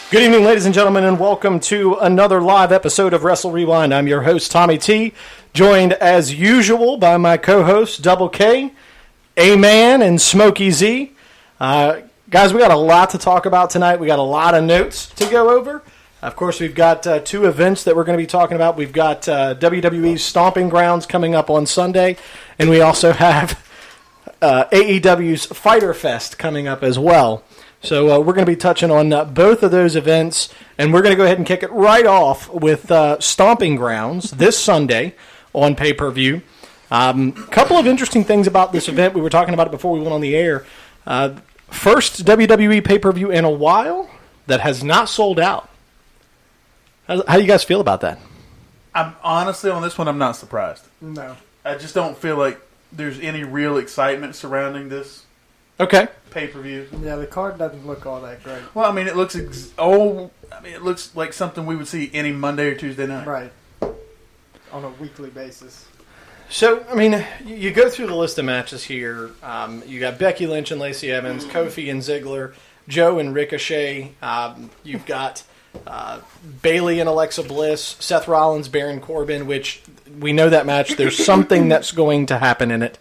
Good evening, ladies and gentlemen, and welcome to another live episode of Wrestle Rewind. I'm your host, Tommy T, joined as usual by my co-hosts, Double K, Mann, and Smokey Z. Guys, we got a lot to talk about tonight. We got a lot of notes to go over. Of course, we've got two events that we're going to be talking about. We've got WWE's Stomping Grounds coming up on Sunday, and we also have AEW's Fyter Fest coming up as well. So we're going to be touching on both of those events, and we're going to go ahead and kick it right off with Stomping Grounds this Sunday on pay-per-view. Couple of interesting things about this event. We were talking about it before we went on the air. First WWE pay-per-view in a while that has not sold out. How do you guys feel about that? I'm honestly, on this one, I'm not surprised. No. I just don't feel like there's any real excitement surrounding this pay-per-view. Yeah, the card doesn't look all that great. Well, I mean, it looks it looks like something we would see any Monday or Tuesday night. Right. On a weekly basis. So, I mean, you go through the list of matches here. You got Becky Lynch and Lacey Evans, Kofi and Ziggler, Joe and Ricochet. You've got Bayley and Alexa Bliss, Seth Rollins, Baron Corbin, which we know that match. There's something that's going to happen in it.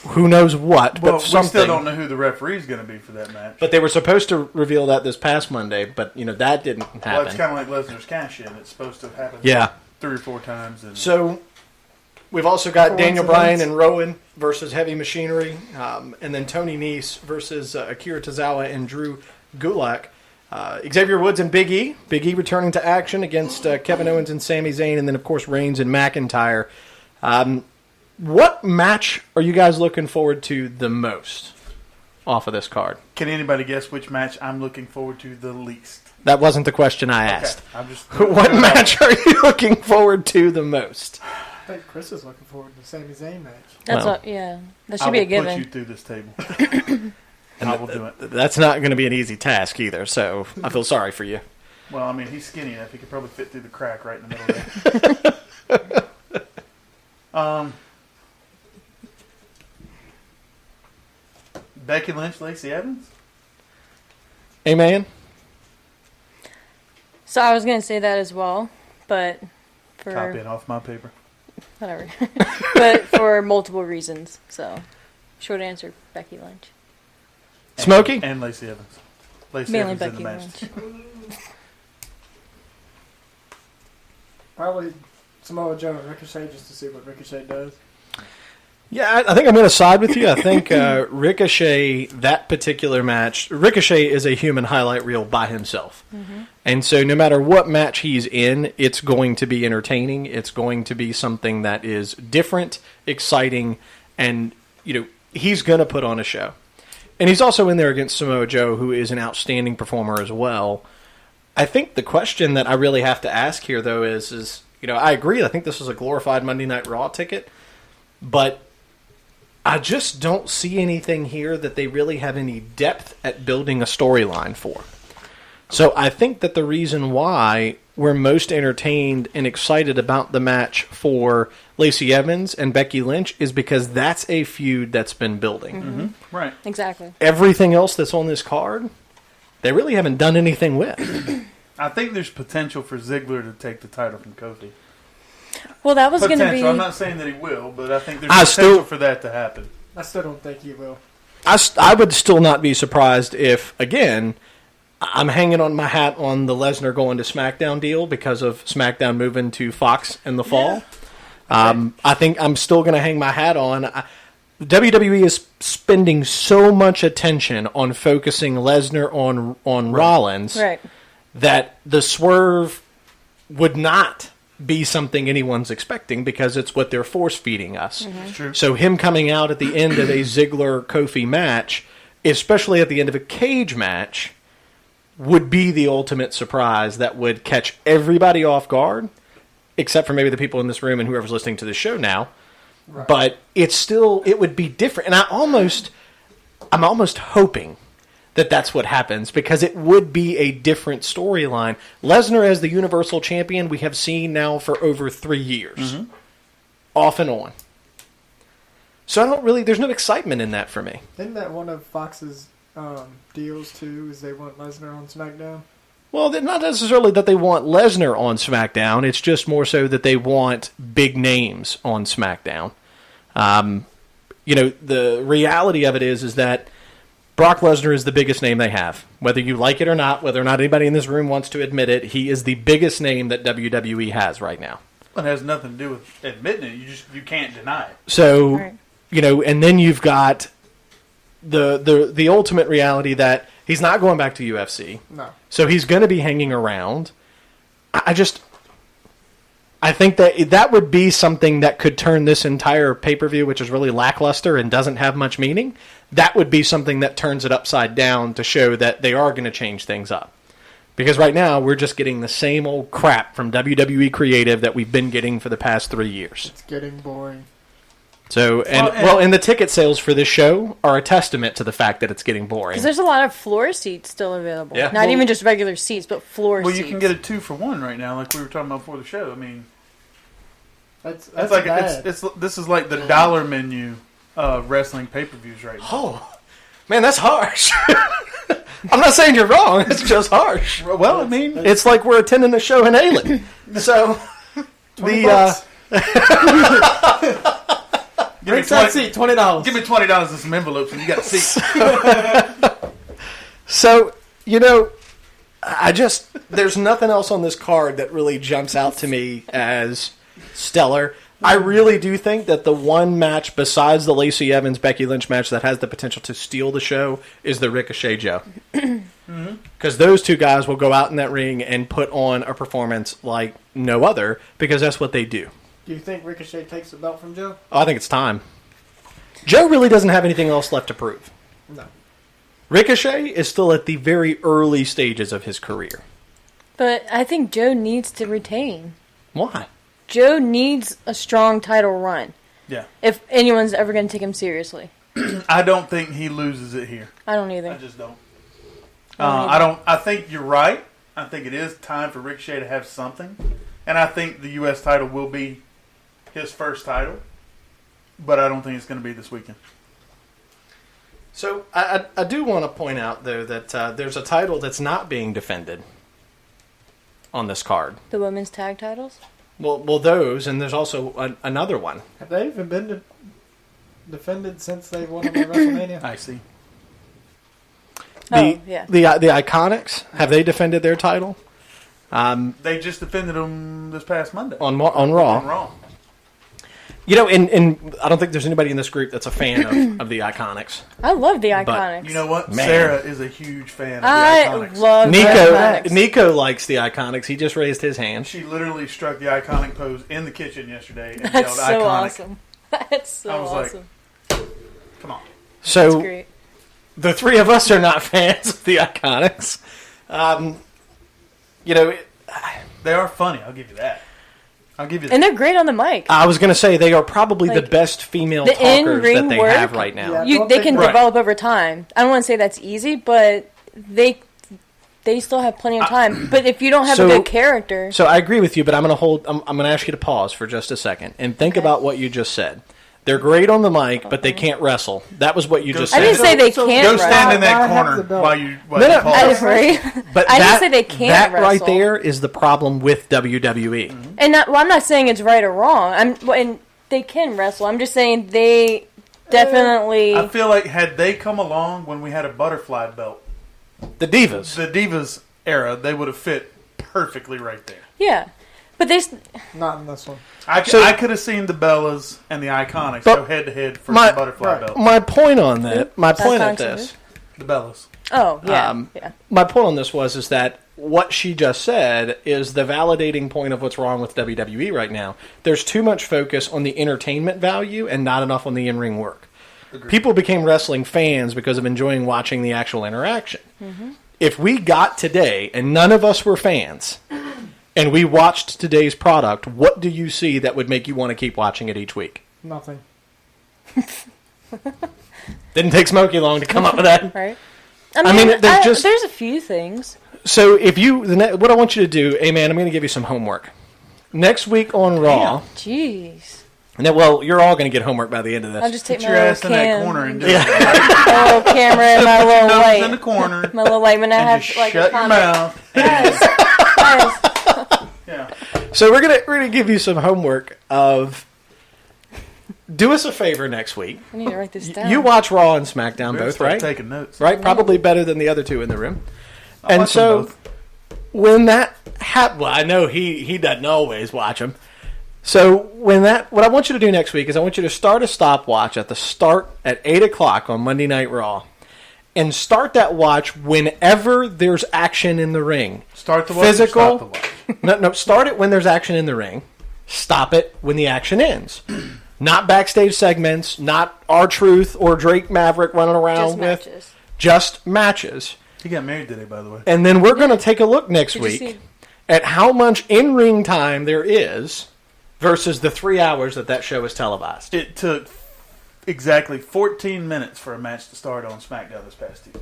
Who knows what, but something. We still don't know who the referee is going to be for that match. But they were supposed to reveal that this past Monday, but, that didn't happen. Well, it's kind of like Lesnar's cash-in. It's supposed to happen 3 or 4 times. So, we've also got Daniel Bryan and Rowan versus Heavy Machinery, and then Tony Nese versus Akira Tozawa and Drew Gulak. Xavier Woods and Big E. Big E returning to action against Kevin Owens and Sami Zayn, and then, of course, Reigns and McIntyre. What match are you guys looking forward to the most off of this card? Can anybody guess which match I'm looking forward to the least? That wasn't the question I asked. I'm just what match are you looking forward to the most? I think Chris is looking forward to the Sami Zayn match. That should be a given. I will put you through this table. And I will do it. That's not going to be an easy task either, so I feel sorry for you. Well, I mean, he's skinny enough. He could probably fit through the crack right in the middle there. Becky Lynch, Lacey Evans? Amen. So I was going to say that as well, but for... Copy it off my paper. Whatever. But for multiple reasons, so... Short answer, Becky Lynch. Smokey? And Lacey Evans. Lacey Mainly Evans Becky in the match. Lynch. Probably Samoa Joe and Ricochet just to see what Ricochet does. Yeah, I think I'm going to side with you. I think Ricochet, that particular match, Ricochet is a human highlight reel by himself. Mm-hmm. And so no matter what match he's in, it's going to be entertaining. It's going to be something that is different, exciting, and, he's going to put on a show. And he's also in there against Samoa Joe, who is an outstanding performer as well. I think the question that I really have to ask here, though, is I agree. I think this is a glorified Monday Night Raw ticket. But I just don't see anything here that they really have any depth at building a storyline for. So I think that the reason why we're most entertained and excited about the match for Lacey Evans and Becky Lynch is because that's a feud that's been building. Mm-hmm. Right. Exactly. Everything else that's on this card, they really haven't done anything with. I think there's potential for Ziggler to take the title from Kofi. Well, that was going to be... I'm not saying that he will, but I think there's potential for that to happen. I still don't think he will. I would still not be surprised if, again, I'm hanging on my hat on the Lesnar going to SmackDown deal because of SmackDown moving to Fox in the fall. Yeah. I think I'm still going to hang my hat on. WWE is spending so much attention on focusing Lesnar on Rollins that the swerve would not be something anyone's expecting because it's what they're force-feeding us. Mm-hmm. That's true. So him coming out at the end of a Ziggler-Kofi match, especially at the end of a cage match, would be the ultimate surprise that would catch everybody off guard, except for maybe the people in this room and whoever's listening to the show now. Right. But it would be different. And I'm almost hoping that that's what happens because it would be a different storyline. Lesnar as the Universal Champion we have seen now for over 3 years. Mm-hmm. Off and on. So there's no excitement in that for me. Isn't that one of Fox's deals too, is they want Lesnar on SmackDown? Well, not necessarily that they want Lesnar on SmackDown. It's just more so that they want big names on SmackDown. The reality of it is that Brock Lesnar is the biggest name they have. Whether you like it or not, whether or not anybody in this room wants to admit it, he is the biggest name that WWE has right now. It has nothing to do with admitting it. You can't deny it. So, Right. And then you've got the ultimate reality that he's not going back to UFC. No. So he's going to be hanging around. I think that would be something that could turn this entire pay-per-view, which is really lackluster and doesn't have much meaning, that would be something that turns it upside down to show that they are going to change things up. Because right now, we're just getting the same old crap from WWE Creative that we've been getting for the past 3 years. It's getting boring. So, and the ticket sales for this show are a testament to the fact that it's getting boring. Because there's a lot of floor seats still available. Yeah. Not even just regular seats, but floor seats. Well, you can get a 2-for-1 right now, like we were talking about before the show. I mean, That's it's like bad. this is like the dollar menu of wrestling pay-per-views right now. Oh, man, that's harsh. I'm not saying you're wrong. It's just harsh. Well, I mean, It's like we're attending a show in Aylen. So, $20. give me Ringside 20 seat, $20. Give me $20 and some envelopes, and you got a seat. So, there's nothing else on this card that really jumps out to me as stellar. I really do think that the one match besides the Lacey Evans-Becky Lynch match that has the potential to steal the show is the Ricochet Joe. Because those two guys will go out in that ring and put on a performance like no other, because that's what they do. Do you think Ricochet takes the belt from Joe? Oh, I think it's time. Joe really doesn't have anything else left to prove. No. Ricochet is still at the very early stages of his career. But I think Joe needs to retain. Why? Joe needs a strong title run. Yeah. If anyone's ever going to take him seriously. I don't think he loses it here. I don't either. I just don't. I don't I think you're right. I think it is time for Ricochet to have something, and I think the U.S. title will be his first title. But I don't think it's going to be this weekend. So I do want to point out, though, that there's a title that's not being defended on this card. The women's tag titles? Well, those, and there's also another one. Have they even been defended since they won them at WrestleMania? I see. Oh, yeah. The Iconics, have they defended their title? They just defended them this past Monday. On Raw. On Raw. And I don't think there's anybody in this group that's a fan of the Iconics. I love the Iconics. You know what? Man. Sarah is a huge fan of the I Iconics. love the Iconics. Nico likes the Iconics. He just raised his hand. She literally struck the iconic pose in the kitchen yesterday and That's yelled so iconic. awesome. That's so I was like, awesome. Come on. That's So great. the three of us are not fans of the Iconics. They are funny. I'll give you that. I'll give you that. And they're great on the mic. I was going to say they are probably the Like, best female the talkers in-ring that they work, have right now. Yeah. They can Right. develop over time. I don't want to say that's easy, but they still have plenty of time. But if you don't have a good character, So I agree with you, but I'm going to ask you to pause for just a second and think about what you just said. They're great on the mic, but they can't wrestle. That was what you just I said. didn't say they So- can't Go wrestle. stand in Why that have corner the belt? while you No, no, pause. I was right. But I that, didn't say they can't that right wrestle. there is the problem with WWE. And I'm not saying it's right or wrong. And they can wrestle. I'm just saying they definitely. I feel like had they come along when we had a butterfly belt, The Divas. the Divas era, they would have fit perfectly right there. Yeah. But they. Not in this one. I So- could have seen the Bellas and the Iconics But go head to head for my- the butterfly belt. My point on that, my point at Iconics and this, The Bellas. Oh, yeah. Yeah. my point on this is that what she just said is the validating point of what's wrong with WWE right now. There's too much focus on the entertainment value and not enough on the in-ring work. Agreed. People became wrestling fans because of enjoying watching the actual interaction. If we got today and none of us were fans and we watched today's product, what do you see that would make you want to keep watching it each week? Nothing. Didn't take Smokey long to come up with that. Right? I mean, there's there's a few things. So if what I want you to do, hey man, I'm going to give you some homework. Next week on Raw, Jeez. And then, well, you're all going to get homework by the end of this. I'll just take Put my your little ass in that corner and do it. my little camera and my Put your little nose light. in the corner My little light when I and have just like shut a your comic. mouth. Yes. Yeah. So we're gonna give you some homework of. Do us a favor next week. I need to write this down. You watch Raw and SmackDown Better both, start right? taking notes. Right, probably better than the other two in the room. I'll And watch them so, both. when that happens, well, I know he doesn't always watch them. So what I want you to do next week is I want you to start a stopwatch at 8 o'clock on Monday Night Raw, and start that watch whenever there's action in the ring. Start the watch. Physical. Stop the watch. No, start it when there's action in the ring. Stop it when the action ends. Not backstage segments, not R-Truth or Drake Maverick running around just with. matches. Just matches. He got married today, by the way. And then we're going to take a look next Did you week see- at how much in-ring time there is versus the 3 hours that show is televised. It took exactly 14 minutes for a match to start on SmackDown this past Tuesday.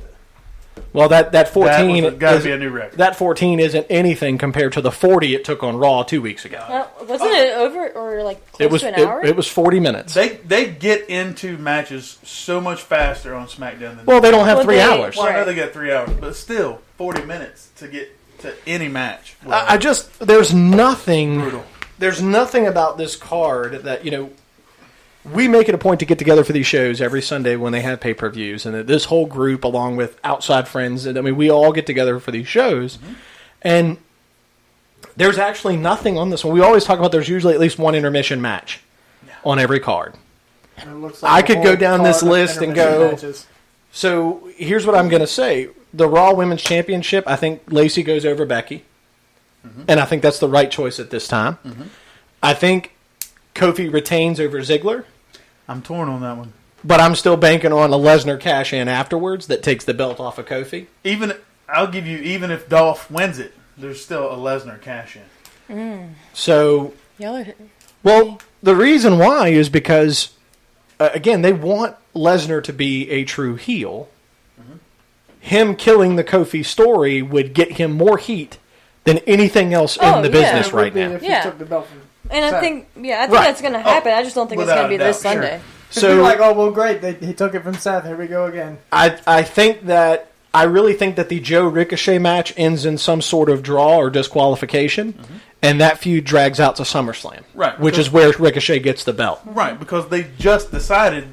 Well, that 14 That got to is- be a new record. that 14 isn't anything compared to the 40 it took on Raw 2 weeks ago. Wasn't it over or like close to an hour? It was 40 minutes. They get into matches so much faster on SmackDown than Well, they don't have Well, 3 they- hours. Well, I know Right. they got 3 hours, but still 40 minutes to get to any match. There's nothing. Brutal. There's nothing about this card that, we make it a point to get together for these shows every Sunday when they have pay-per-views, and that this whole group, along with outside friends, we all get together for these shows, and there's actually nothing on this one. We always talk about there's usually at least one intermission match on every card. And it looks I a could whole go down this card of list and intermission go- matches. So here's what I'm going to say. The Raw Women's Championship, I think Lacey goes over Becky, and I think that's the right choice at this time. I think Kofi retains over Ziggler. I'm torn on that one. But I'm still banking on a Lesnar cash in afterwards that takes the belt off of Kofi. I'll give you, even if Dolph wins it, there's still a Lesnar cash in. So, Y'all are, well, the reason why is because, again, they want Lesnar to be a true heel. Him killing the Kofi story would get him more heat than anything else in Oh, the yeah. business It would right be now. If Yeah. he took the belt from and I Seth. think Right. that's going to happen. I just don't think it's without going to be a this doubt, sure. Sunday. It'd be like, oh well, great, he took it from Seth. Here we go again. I really think that the Joe Ricochet match ends in some sort of draw or disqualification, and that feud drags out to SummerSlam, Right, which because- is where Ricochet gets the belt, Right, because they just decided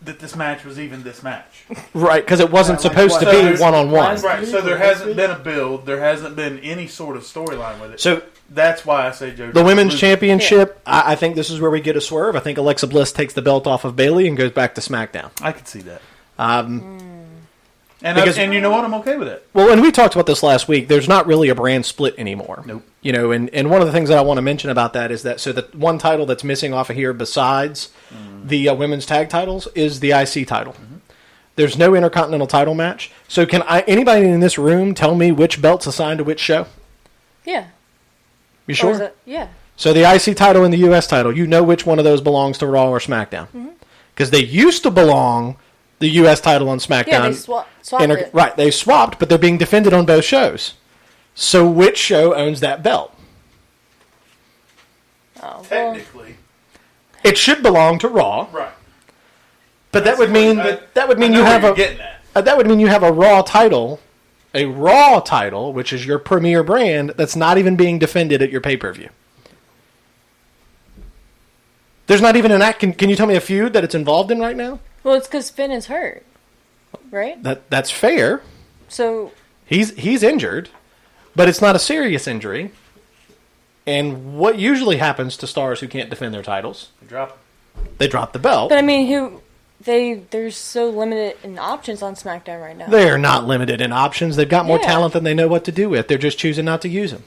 that this match was even this match. right? Because it wasn't Like supposed to what? be So one-on-one. last- Right, so there This hasn't week? been a build. There hasn't been any sort of storyline with it. So That's why I say Joe. the women's loses. championship, I think this is where we get a swerve. I think Alexa Bliss takes the belt off of Bayley and goes back to SmackDown. I could see that. Because- And you know what? I'm okay with it. Well, and we talked about this last week. There's not really a brand split anymore. Nope. And one of the things that I want to mention about that is that the one title that's missing off of here besides the women's tag titles is the IC title. There's no Intercontinental title match. So can anybody in this room tell me which belt's assigned to which show? Yeah. You Or is sure? it- yeah. So the IC title and the US title, you know which one of those belongs to Raw or SmackDown. Because they used to belong the US title on SmackDown. Yeah, they swapped it. Right, they swapped, but they're being defended on both shows. So which show owns that belt? Oh, well, Technically, It should belong to Raw, right. but that would mean that would mean I you know have where a you're getting at. that would mean you have a Raw title, which is your premier brand that's not even being defended at your pay-per-view. There's not even an act. Can you tell me a feud that it's involved in right now? well, it's because Finn is hurt, right? That's fair. So He's injured, but it's not a serious injury. And what usually happens to stars who can't defend their titles? They drop the belt. But I mean, they're so limited in options on SmackDown right now. They're not limited in options. They've got more Yeah. talent than they know what to do with. They're just choosing not to use them.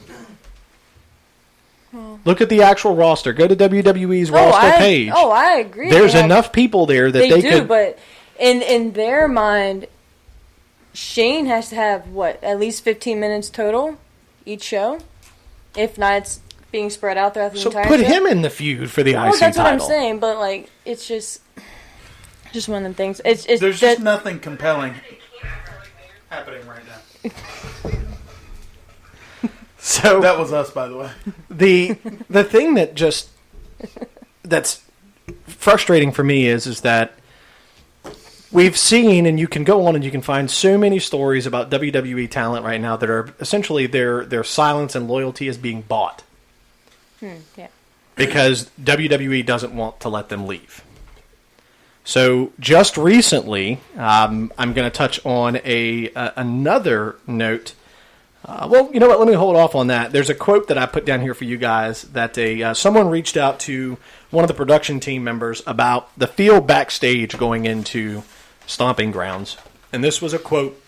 Look at the actual roster. Go to WWE's roster page. I agree. There's They have- enough people there that They they do, could. but in their mind, Shane has to have at least 15 minutes total each show. If not, it's being spread out throughout the So entire put show. him in the feud for the Well, IC that's what I'm title. saying, but it's just one of them things. It's There's that, just nothing compelling happening right now. So That was us, by the way. the thing that's frustrating for me is that we've seen, and you can go on and you can find so many stories about WWE talent right now that are essentially their silence and loyalty is being bought. Yeah. Because WWE doesn't want to let them leave. So just recently, I'm going to touch on another note. Well, you know what? Let me hold off on that. There's a quote that I put down here for you guys that someone reached out to one of the production team members about the feel backstage going into Stomping Grounds. And this was a quote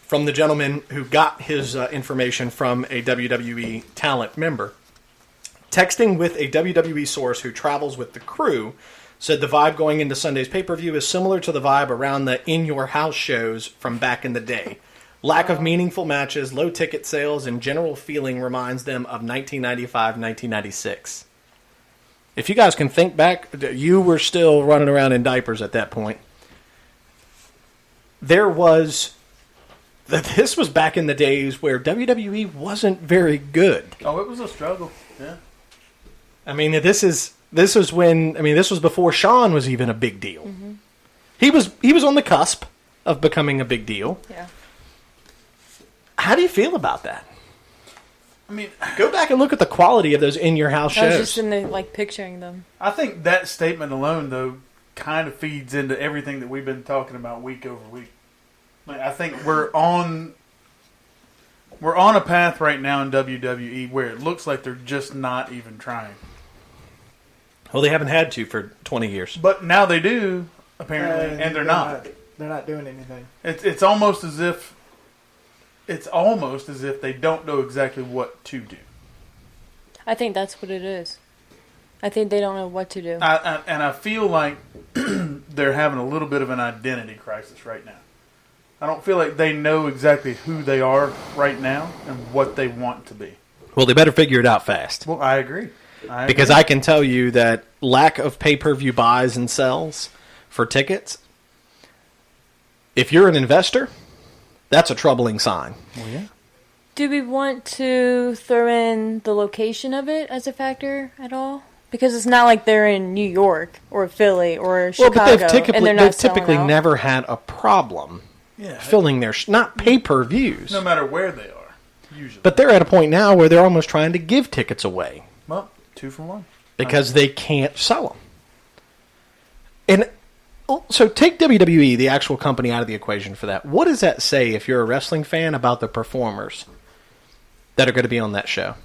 from the gentleman who got his information from a WWE talent member. Texting with a WWE source who travels with the crew, said the vibe going into Sunday's pay-per-view is similar to the vibe around the in-your-house shows from back in the day. Lack of meaningful matches, low ticket sales, and general feeling reminds them of 1995, 1996. If you guys can think back, you were still running around in diapers at that point. This was back in the days where WWE wasn't very good. Oh, it was a struggle. Yeah. I mean, this was before Shawn was even a big deal. Mm-hmm. He was on the cusp of becoming a big deal. Yeah. How do you feel about that? I mean, go back and look at the quality of those in-your-house shows. I was just in there, picturing them. I think that statement alone, though, kind of feeds into everything that we've been talking about week over week. I think we're on a path right now in WWE where it looks like they're just not even trying. Well, they haven't had to for 20 years. But now they do, apparently, and they're not. They're not doing anything. It's almost as if they don't know exactly what to do. I think that's what it is. I think they don't know what to do. And I feel like they're having a little bit of an identity crisis right now. I don't feel like they know exactly who they are right now and what they want to be. Well, they better figure it out fast. Well, I agree. Because I can tell you that lack of pay-per-view buys and sells for tickets, if you're an investor, that's a troubling sign. Well, yeah. Do we want to throw in the location of it as a factor at all? Because it's not like they're in New York or Philly or Chicago, but they've typically never had a problem filling their not pay-per-views. No matter where they are, usually. But they're at a point now where they're almost trying to give tickets away. Well, 2 for 1. Because they can't sell them. And so take WWE, the actual company, out of the equation for that. What does that say if you're a wrestling fan about the performers that are going to be on that show?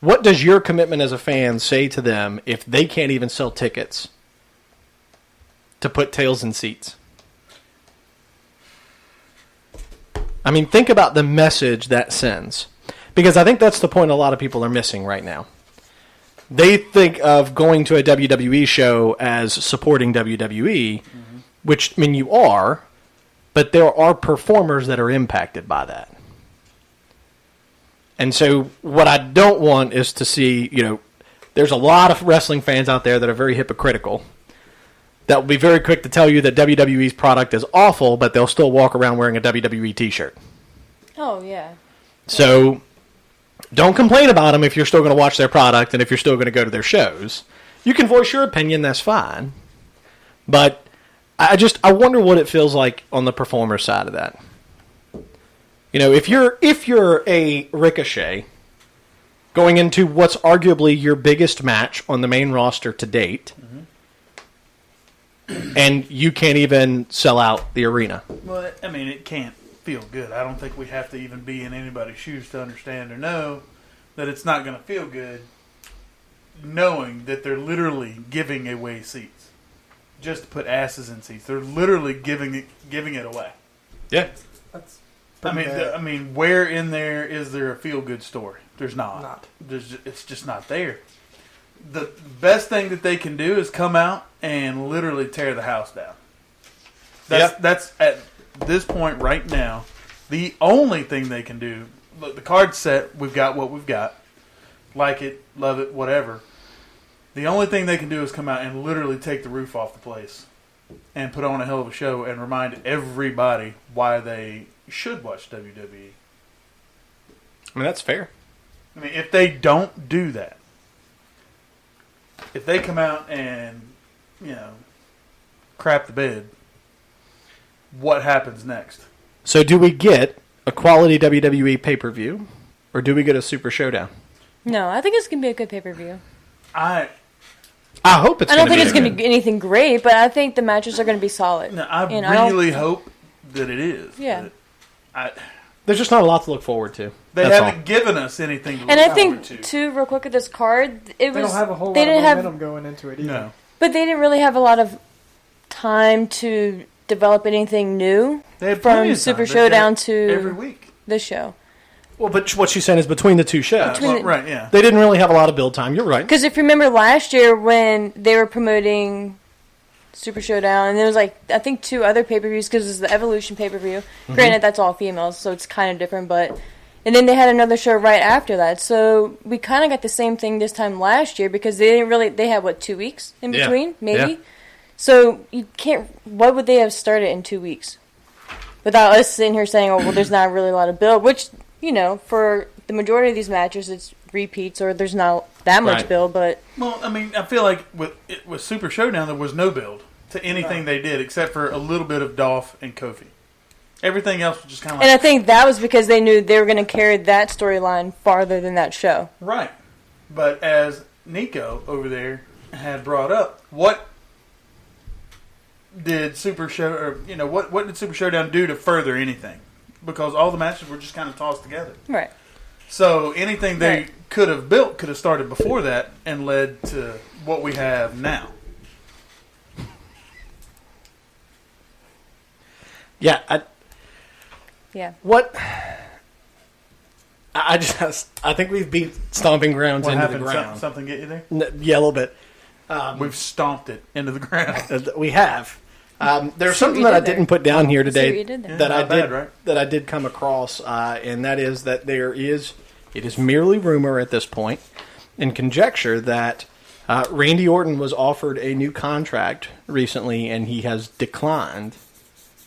What does your commitment as a fan say to them if they can't even sell tickets to put tails in seats? I mean, think about the message that sends. Because I think that's the point a lot of people are missing right now. They think of going to a WWE show as supporting WWE, which, I mean, you are, but there are performers that are impacted by that. And so what I don't want is to see, there's a lot of wrestling fans out there that are very hypocritical that will be very quick to tell you that WWE's product is awful, but they'll still walk around wearing a WWE t-shirt. Oh, yeah. So don't complain about them if you're still going to watch their product and if you're still going to go to their shows. You can voice your opinion, that's fine. But I wonder what it feels like on the performer side of that. If you're a Ricochet going into what's arguably your biggest match on the main roster to date, and you can't even sell out the arena. Well, I mean, it can't feel good. I don't think we have to even be in anybody's shoes to understand or know that it's not going to feel good knowing that they're literally giving away seats just to put asses in seats. They're literally giving it away. Yeah. That's I mean, where in there is there a feel-good story? There's not. It's just not there. The best thing that they can do is come out and literally tear the house down. That's at this point right now, the only thing they can do. Look, the card's set. We've got what we've got. Like it, love it, whatever. The only thing they can do is come out and literally take the roof off the place and put on a hell of a show and remind everybody why they should watch WWE. I mean, that's fair. I mean, if they don't do that, if they come out and crap the bed, what happens next? So do we get a quality WWE pay-per-view, or do we get a Super Showdown? No, I think it's going to be a good pay-per-view. I hope it's. I don't think it's going to be anything great, but I think the matches are going to be solid. No, I really hope that it is. Yeah. There's just not a lot to look forward to. They haven't given us anything to look forward to. And I think, too, real quick, at this card, they don't have a whole lot of momentum going into it either. No. But they didn't really have a lot of time to develop anything new from Super Showdown to every week. This show. Well, but what she's saying is between the two shows. Right, yeah. They didn't really have a lot of build time. You're right. Because if you remember last year when they were promoting Super Showdown, and there was I think 2 other pay-per-views because it was the Evolution pay-per-view. Mm-hmm. Granted, that's all females, so it's kind of different, but... And then they had another show right after that. So we kind of got the same thing this time last year because they didn't really... They had, 2 weeks in between? Maybe? Yeah. So you can't... What would they have started in 2 weeks? Without us sitting here saying, oh, well, there's not really a lot of build, which... for the majority of these matches, it's repeats or there's not that much build, but... Well, I mean, I feel like with Super Showdown, there was no build to anything they did except for a little bit of Dolph and Kofi. Everything else was just kind of And I think that was because they knew they were going to carry that storyline farther than that show. Right. But as Nico over there had brought up, what did Super what did Super Showdown do to further anything? Because all the matches were just kind of tossed together. Right. So anything they could have built could have started before that and led to what we have now. Yeah. What? I think we've beat stomping grounds What into happened? the ground. Something get you there? Yeah, a little bit. We've stomped it into the ground. We have. There's something that I didn't put down here today that I did come across, and that is that it is merely rumor at this point and conjecture that Randy Orton was offered a new contract recently, and he has declined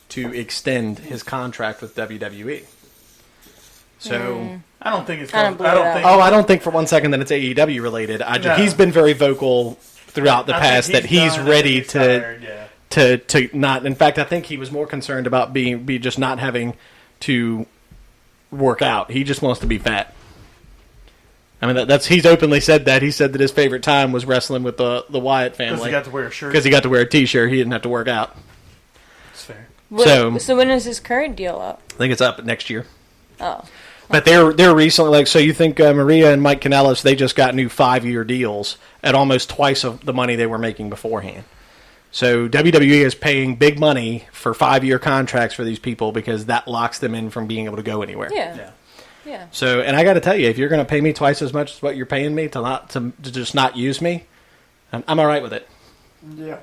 to extend his contract with WWE. So I don't think it's. I don't think for 1 second that it's AEW related. He's been very vocal throughout the past that he's ready to not. In fact, I think he was more concerned about just not having to work out. He just wants to be fat. I mean, he's openly said that. He said that his favorite time was wrestling with the Wyatt family because he got to wear a shirt. Because he got to wear a T-shirt. He didn't have to work out. That's fair. So when is his current deal up? I think it's up next year. Oh. But they're recently so you think Maria and Mike Kanellis, they just got new 5-year deals at almost twice of the money they were making beforehand. So WWE is paying big money for 5-year contracts for these people because that locks them in from being able to go anywhere. Yeah. So, and I got to tell you, if you're going to pay me twice as much as what you're paying me to just not use me, I'm all right with it. Yeah.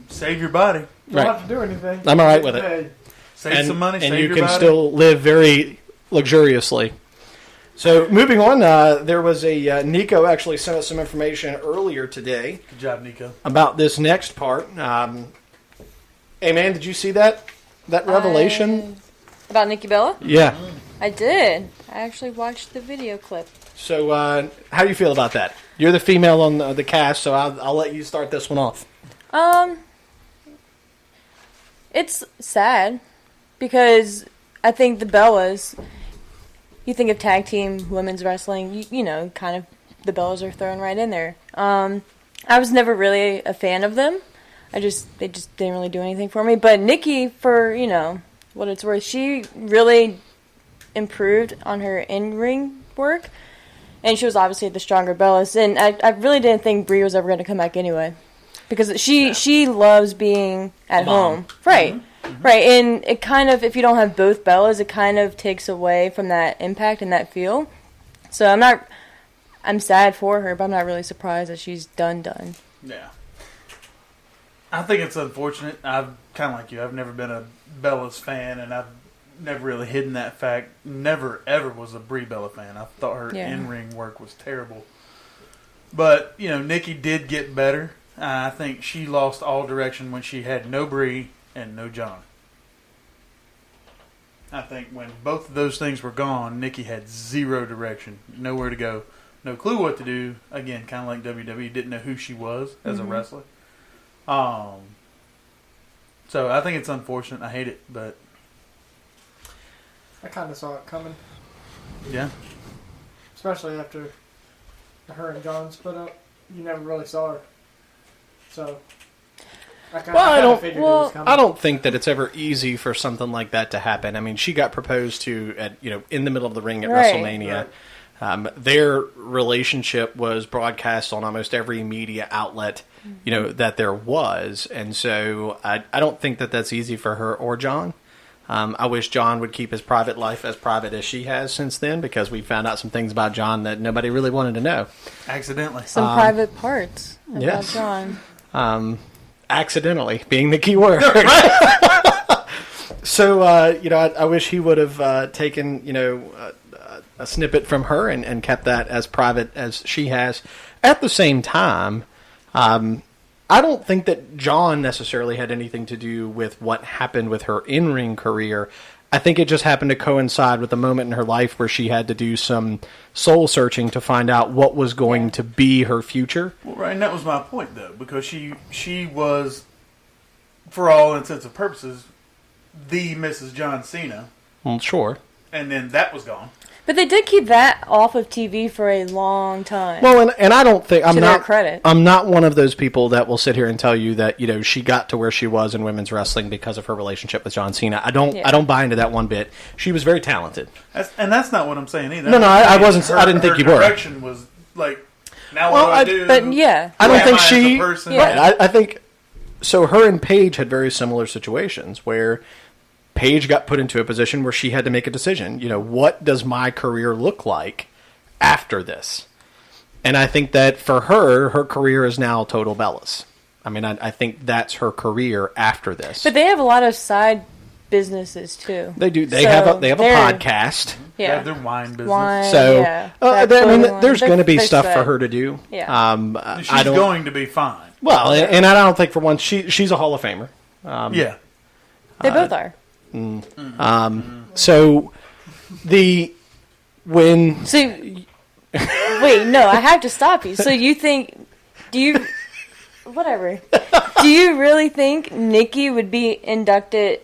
Save your body. Don't have to do anything. I'm all right with it. Save some money, and save you your can body. still live very luxuriously. So moving on, there was a Nico actually sent us some information earlier today. Good job, Nico. About this next part. Hey man, did you see that revelation about Nikki Bella? Yeah, I did. I actually watched the video clip. So how do you feel about that? You're the female on the cast, so I'll let you start this one off. It's sad because I think the Bellas. You think of tag team women's wrestling, you know, kind of the Bellas are thrown right in there. I was never really a fan of them. They just didn't really do anything for me. But Nikki, for what it's worth, she really improved on her in-ring work, and she was obviously the stronger Bellas. And I really didn't think Brie was ever going to come back anyway, because she loves being at home, right? Mm-hmm. Right, and it kind of, if you don't have both Bellas, it kind of takes away from that impact and that feel. So I'm sad for her, but I'm not really surprised that she's done. Yeah. I think it's unfortunate. I've kind of like you. I've never been a Bella's fan, and I've never really hidden that fact. Never, ever was a Brie Bella fan. I thought her in-ring work was terrible. But, Nikki did get better. I think she lost all direction when she had no Brie and no John. I think when both of those things were gone, Nikki had zero direction, nowhere to go, no clue what to do. Again, kind of like WWE, didn't know who she was as a wrestler. So I think it's unfortunate. I hate it, but I kind of saw it coming, yeah. especially after her and John split up. You never really saw her, so I kind of figured it was coming. I don't think that it's ever easy for something like that to happen. I mean, she got proposed to at in the middle of the ring at Right. WrestleMania. Their relationship was broadcast on almost every media outlet, that there was, and so I don't think that that's easy for her or John. I wish John would keep his private life as private as she has since then, because we found out some things about John that nobody really wanted to know. Accidentally. Some private parts about yes. John. Accidentally being the key word. So, I wish he would have taken, a snippet from her and kept that as private as she has. At the same time, I don't think that John necessarily had anything to do with what happened with her in-ring career. I think it just happened to coincide with a moment in her life where she had to do some soul searching to find out what was going to be her future. Well, right, and that was my point, though, because she was, for all intents and purposes, the Mrs. John Cena. Well, sure. And then that was gone. But they did keep that off of TV for a long time. Well, and I don't think to their credit. I'm not one of those people that will sit here and tell you that she got to where she was in women's wrestling because of her relationship with John Cena. I don't buy into that one bit. She was very talented. That's not what I'm saying either. No, I wasn't. I didn't think you were. Her direction was like, now what do I do? But yeah, I don't think she. As a person? Right, I think so. Her and Paige had very similar situations where Paige got put into a position where she had to make a decision. What does my career look like after this? And I think that for her career is now Total Bellas. I mean, I think that's her career after this. but they have a lot of side businesses too. They do. They So have a they're- podcast. They Yeah, have their wine business. Wine, So yeah. there's going to be They're stuff for set. her to do. Yeah. She's going to be fine. Well, and I don't think for one she's a Hall of Famer. Yeah. They both are. So when So wait, no, I have to stop you. So you think? Do you? Whatever. Do you really think Nikki would be inducted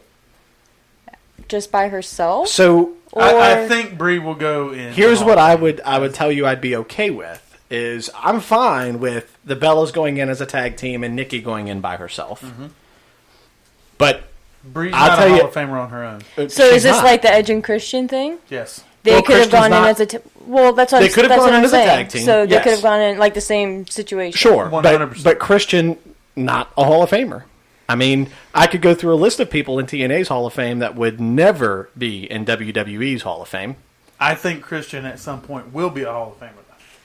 just by herself? so I think Brie will go in. here's what I would tell you I'd be okay with is I'm fine with the Bellas going in as a tag team and Nikki going in by herself. But Brie's I'll not tell a Hall you- of Famer on her own. So is this like the Edge and Christian thing? Yes. They Well, could have Christian's gone in not- as a well. That's what They I'm, could have that's gone what in I'm as a saying. tag team, So they yes. could have gone in like the same situation. Sure, 100%. but Christian not a Hall of Famer. I mean, I could go through a list of people in TNA's Hall of Fame that would never be in WWE's Hall of Fame. I think Christian at some point will be a Hall of Famer.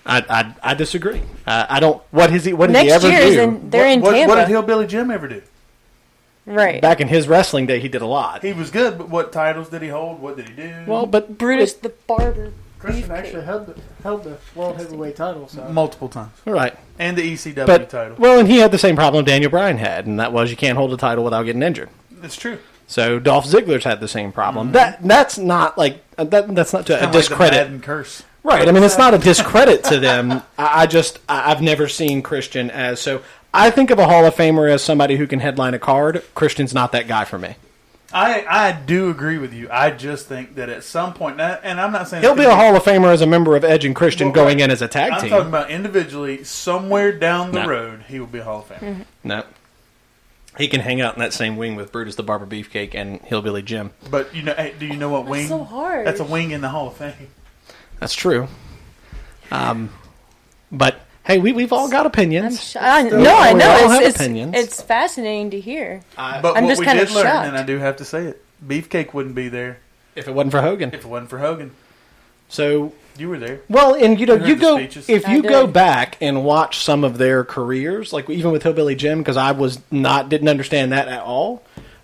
Though. I disagree. I don't. What has he? What did Next he ever year do? is they're in Tampa. What did Hillbilly Jim ever do? Right. Back in his wrestling day, he did a lot. He was good, but what titles did he hold? What did he do? Well, but Brutus the Barber. Christian actually held the world heavyweight title. So multiple times, right. and the ECW But title. well, and he had the same problem Daniel Bryan had, and that was you can't hold a title without getting injured. It's true. So Dolph Ziggler's had the same problem. That's not like that's not to Kinda discredit. like the Madden curse. Right. I mean, it's not a discredit to them. I've never seen Christian as so. I think of a Hall of Famer as somebody who can headline a card. Christian's not that guy for me. I do agree with you. I just think that at some point, and I'm not saying He'll be a Hall of Famer as a member of Edge and Christian Well, going right. in as a tag I'm team. talking about individually, somewhere down the No. road, he will be a Hall of Famer. No. He can hang out in that same wing with Brutus the Barber Beefcake and Hillbilly Jim. But hey, do you know what wing? so hard. That's a wing in the Hall of Fame. That's true. But hey, we've all got opinions. I We all know. have It's opinions. it's fascinating to hear. But I'm what just we kind did of learn, shocked. and I do have to say it, Beefcake wouldn't be there If it wasn't for Hogan. if it wasn't for Hogan. So You were there. well, and You you heard the go speeches. if I you go did. back and watch some of their careers, like even with Hillbilly Jim, because I didn't understand that at all.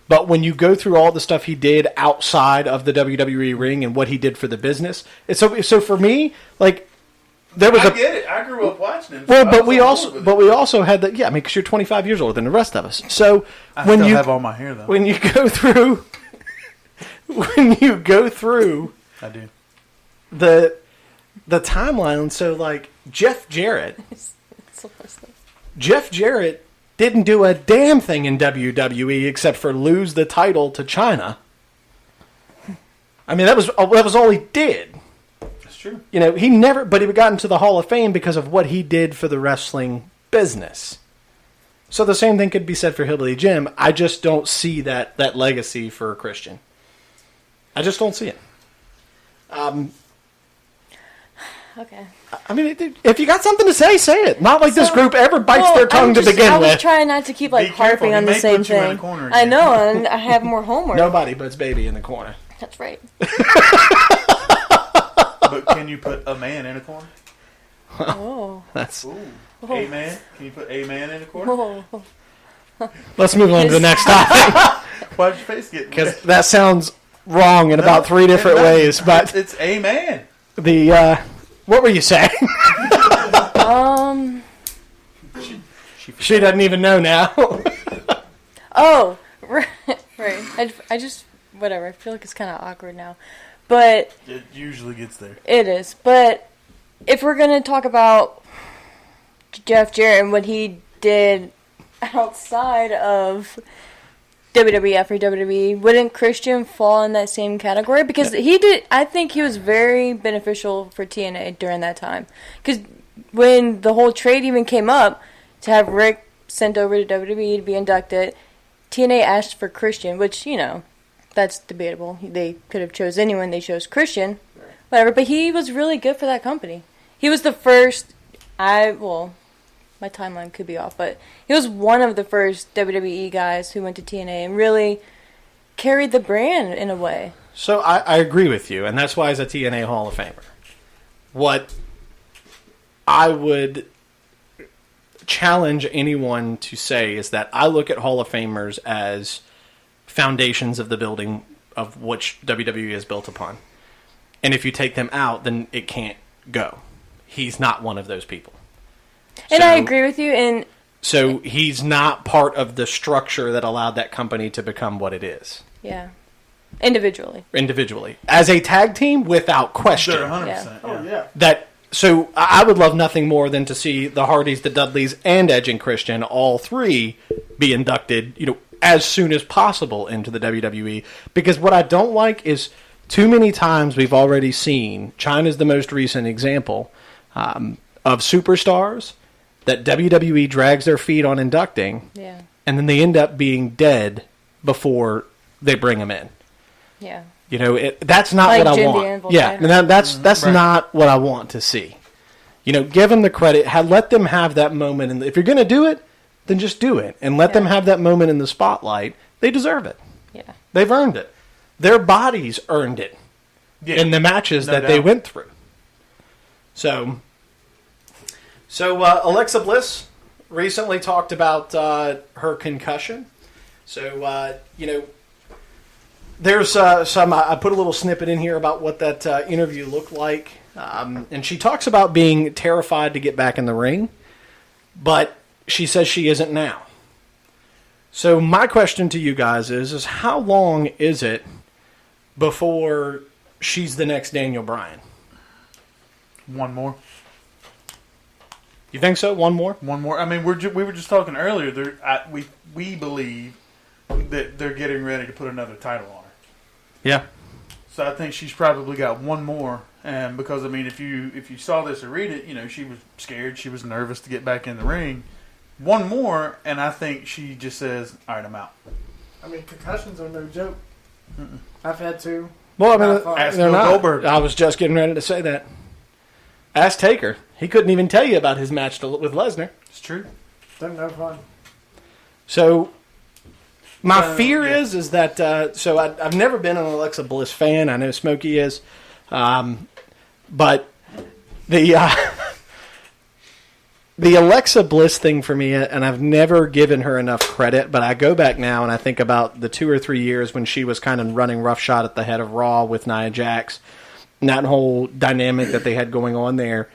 But when you go through all the stuff he did outside of the WWE ring and what he did for the business, it's so for me, like there was I get it. I grew up watching him. well, so I but was we on also board with it. had that. Yeah, I mean, because you're 25 years older than the rest of us. So I when still you have all my hair though. when you go through I do. the timeline, so like Jeff Jarrett didn't do a damn thing in WWE except for lose the title to China. I mean, that was all he did. That's true. You know, he got into the Hall of Fame because of what he did for the wrestling business. So the same thing could be said for Hillbilly Jim. I just don't see that legacy for Christian. I just don't see it. Okay. I mean, if you got something to say, say it. Not like this group ever bites their tongue to begin with. I was with. trying not to keep harping on the same thing. I know, and I have more homework. Nobody puts baby in the corner. That's right. But can you put a man in a corner? Oh. That's... Ooh. A man? Can you put a man in a corner? Oh. Let's move on to the next topic. Why'd your face get... Because that sounds wrong in about 3 different ways. But it's a man. What were you saying? She doesn't even know now. Oh, right. I just, whatever. I feel like it's kind of awkward now. But... It usually gets there. It is. But if we're going to talk about Jeff Jarrett and what he did outside of WWF or WWE, wouldn't Christian fall in that same category? Because I think he was very beneficial for TNA during that time. Because when the whole trade even came up to have Rick sent over to WWE to be inducted, TNA asked for Christian, which, that's debatable. They could have chose anyone. They chose Christian, whatever. But he was really good for that company. He was the first, my timeline could be off, but he was one of the first WWE guys who went to TNA and really carried the brand in a way. So I agree with you, and that's why he's a TNA Hall of Famer. What I would challenge anyone to say is that I look at Hall of Famers as foundations of the building of which WWE is built upon. And if you take them out, then it can't go. He's not one of those people. And I agree with you. And so he's not part of the structure that allowed that company to become what it is. Yeah. Individually. As a tag team, without question. They're 100%. Yeah. Oh, yeah. So I would love nothing more than to see the Hardys, the Dudleys, and Edge and Christian, all three, be inducted, as soon as possible into the WWE. Because what I don't like is too many times we've already seen, China's the most recent example, of superstars that WWE drags their feet on inducting, and then they end up being dead before they bring them in. Yeah. That's not like what I Jim want. That's right. Not what I want to see. Give them the credit. Let them have that moment. And if you're going to do it, then just do it. And let them have that moment in the spotlight. They deserve it. Yeah. They've earned it. Their bodies earned it in the matches they went through. So Alexa Bliss recently talked about her concussion. So, there's I put a little snippet in here about what that interview looked like. And she talks about being terrified to get back in the ring, but she says she isn't now. So my question to you guys is how long is it before she's the next Daniel Bryan? One more. You think so? One more? One more. I mean, we were just talking earlier. We believe that they're getting ready to put another title on her. Yeah. So I think she's probably got one more. And because if you saw this or read it, she was scared. She was nervous to get back in the ring. One more, and I think she just says, "All right, I'm out." I mean, concussions are no joke. Mm-mm. I've had two. Well, they're not. Goldberg. I was just getting ready to say that. Ask Taker. He couldn't even tell you about his match with Lesnar. It's true. They're no fun. So, my fear is that... I've never been an Alexa Bliss fan. I know Smokey is. But the Alexa Bliss thing for me, and I've never given her enough credit, but I go back now and I think about the 2 or 3 years when she was kind of running roughshod at the head of Raw with Nia Jax, and that whole dynamic that they had going on there.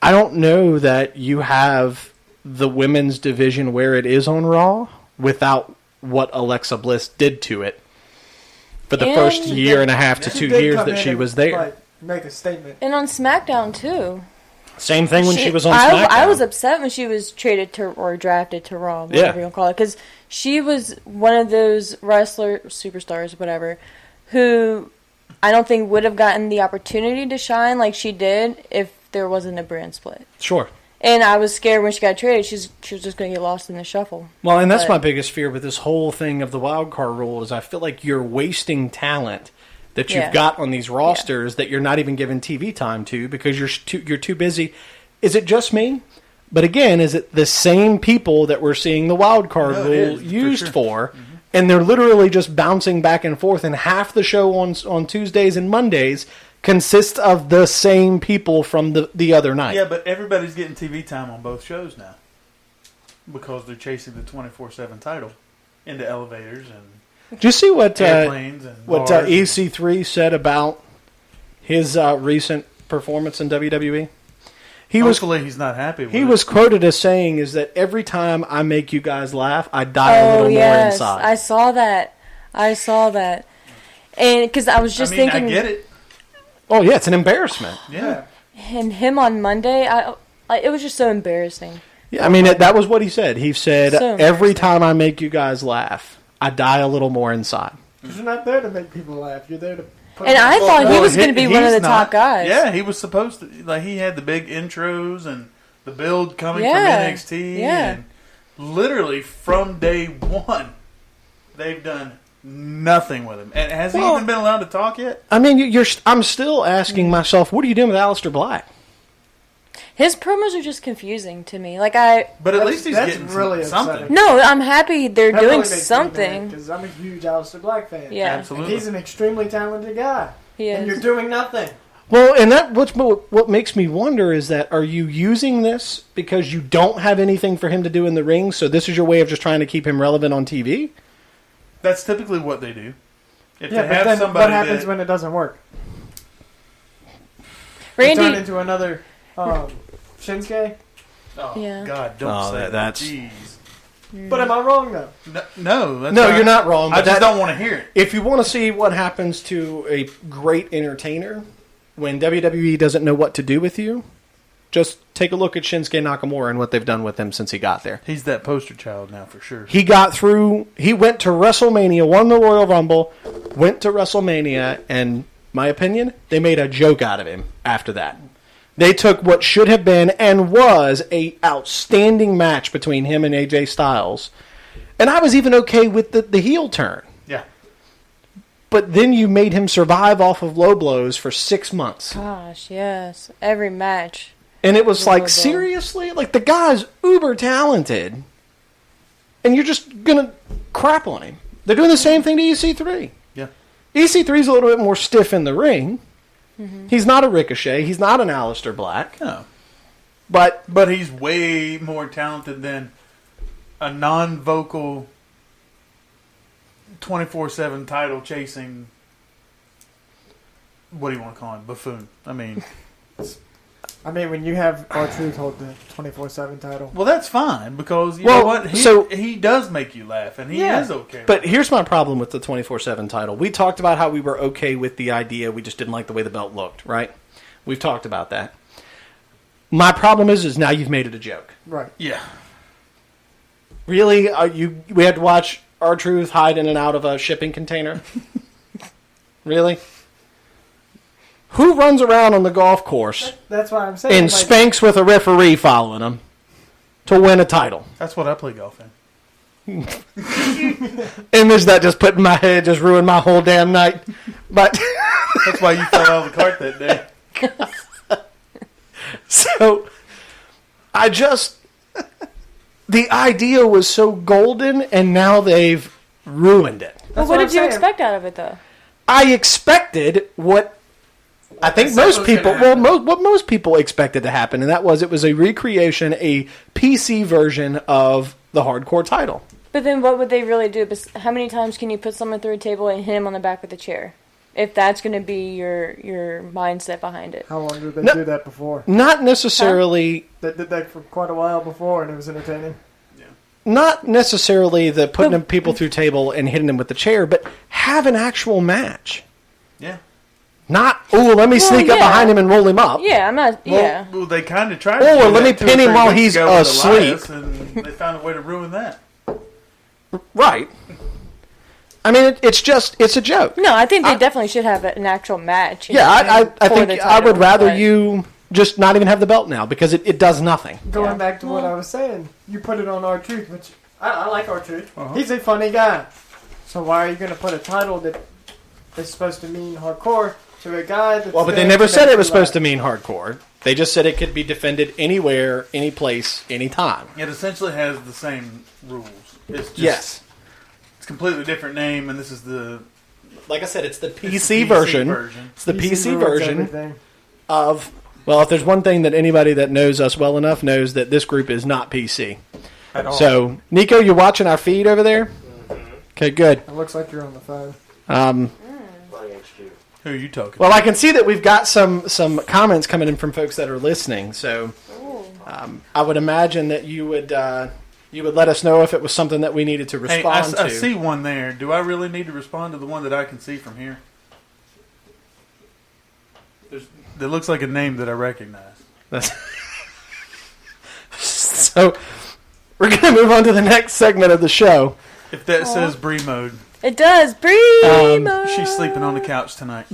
I don't know that you have the women's division where it is on Raw without what Alexa Bliss did to it for the first year and a half to 2 years that she was there. Make a statement. And on SmackDown, too. Same thing when she was on SmackDown. I was upset when she was traded to or drafted to Raw, whatever you call it, because she was one of those superstars, whatever, who I don't think would have gotten the opportunity to shine like she did if there wasn't a brand split. Sure. And I was scared when she got traded, she was just going to get lost in the shuffle. Well, and that's my biggest fear with this whole thing of the wild card rule is I feel like you're wasting talent that you've got on these rosters that you're not even giving TV time to because you're too busy. Is it just me? But again, is it the same people that we're seeing the wild card rule used for? Mm-hmm. And they're literally just bouncing back and forth, and half the show on Tuesdays and Mondays consists of the same people from the other night. Yeah, but everybody's getting TV time on both shows now because they're chasing the 24/7 title into elevators and did you see what airplanes and what EC3 said about his recent performance in WWE? Hopefully he's not happy with it. He was quoted as saying is that every time I make you guys laugh, I die a little more inside. I saw that. And because I was just thinking... I get it. Oh, yeah, it's an embarrassment. Yeah. And him on Monday, it was just so embarrassing. Yeah, I mean, that was what he said. He said, every time I make you guys laugh, I die a little more inside. Because you're not there to make people laugh. You're there to... And I thought he was going to be one of the top guys. Yeah, he was supposed to. Like, he had the big intros and the build coming from NXT. Yeah. And literally, from day one, they've done nothing with him. And has he even been allowed to talk yet? I mean, I'm still asking myself, what are you doing with Aleister Black? His promos are just confusing to me. But at least he's getting really something. No, I'm happy they're doing something. Because I'm a huge Aleister Black fan. Yeah, absolutely. And he's an extremely talented guy. He is. And you're doing nothing. Well, and what makes me wonder is that are you using this because you don't have anything for him to do in the ring, so this is your way of just trying to keep him relevant on TV? That's typically what they do. If yeah, they but have then somebody what happens when it doesn't work? Randy turn into another Shinsuke? Oh, yeah. God, don't say that. Jeez. But am I wrong, though? No, you're not wrong. I just don't want to hear it. If you want to see what happens to a great entertainer when WWE doesn't know what to do with you, just take a look at Shinsuke Nakamura and what they've done with him since he got there. He's that poster child now for sure. He went to WrestleMania, won the Royal Rumble, went to WrestleMania, and, my opinion, they made a joke out of him after that. They took what should have been and was a outstanding match between him and AJ Styles. And I was even okay with the heel turn. Yeah. But then you made him survive off of low blows for 6 months. Gosh, yes. Every match. And it was like, seriously? Like, the guy's uber talented. And you're just going to crap on him. They're doing the same thing to EC3. Yeah. EC3's a little bit more stiff in the ring. Mm-hmm. He's not a Ricochet. He's not an Aleister Black. No. But he's way more talented than a non-vocal 24/7 title chasing, what do you want to call him, buffoon. I mean, when you have R-Truth hold the 24/7 title. Well, that's fine because you know what? He does make you laugh, and he is okay. But here's my problem with the 24/7 title. We talked about how we were okay with the idea. We just didn't like the way the belt looked, right? We've talked about that. My problem is now you've made it a joke. Right. Yeah. Really? We had to watch R-Truth hide in and out of a shipping container? Really? Who runs around on the golf course That's why I'm saying. and spanks with a referee following him to win a title? That's what I play golf in. And is that just put in my head, just ruined my whole damn night? But that's why you fell out of the cart that day. So, the idea was so golden, and now they've ruined it. Well, what did you expect out of it, though? I expected what I think most people, what most people expected to happen, and that was it was a recreation, a PC version of the hardcore title. But then what would they really do? How many times can you put someone through a table and hit him on the back with a chair? If that's going to be your mindset behind it. How long did they do that before? Not necessarily. They did that for quite a while before, and it was entertaining. Yeah. Not necessarily the putting people through table and hitting them with the chair, but have an actual match. Yeah. Not, let me sneak up behind him and roll him up. Yeah, I'm not. Yeah. Well, they kind of tried. Or let me pin him while he's asleep. And they found a way to ruin that. Right. I mean, it's a joke. No, I think they definitely should have an actual match. I think I would rather you just not even have the belt now because it does nothing. Going back to what I was saying, you put it on R-Truth, which I like R-Truth. He's a funny guy. So why are you going to put a title that is supposed to mean hardcore to a guy that's... Well, but they never said it was supposed to mean hardcore. They just said it could be defended anywhere, any place, anytime. It essentially has the same rules. It's just, yes. It's a completely different name, and this is the... Like I said, it's the PC version. It's the PC version of... Well, if there's one thing that anybody that knows us well enough knows that this group is not PC. At all. So, Nico, you're watching our feed over there? Mm-hmm. Okay, good. It looks like you're on the phone. Who are you talking Well, I can see that we've got some comments coming in from folks that are listening. So, I would imagine that you would let us know if it was something that we needed to respond to. I see one there. Do I really need to respond to the one that I can see from here? That looks like a name that I recognize. So, we're going to move on to the next segment of the show. If that says Bree mode. It does. Bree mode. She's sleeping on the couch tonight.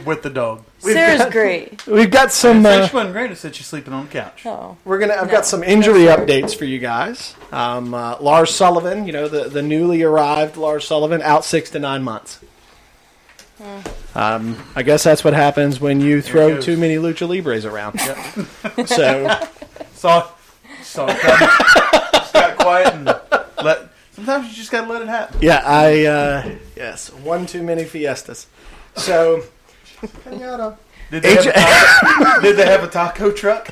With the dog. Sarah's great. We've got some... she wasn't great. I said she's sleeping on the couch. Oh. I've got some injury updates for you guys. Lars Sullivan, the newly arrived Lars Sullivan, out 6 to 9 months. I guess that's what happens when you throw too many lucha libres around. Yep. So it coming. Just got quiet and sometimes you just gotta let it happen. Yeah, yes, one too many fiestas. So, did they have a taco truck?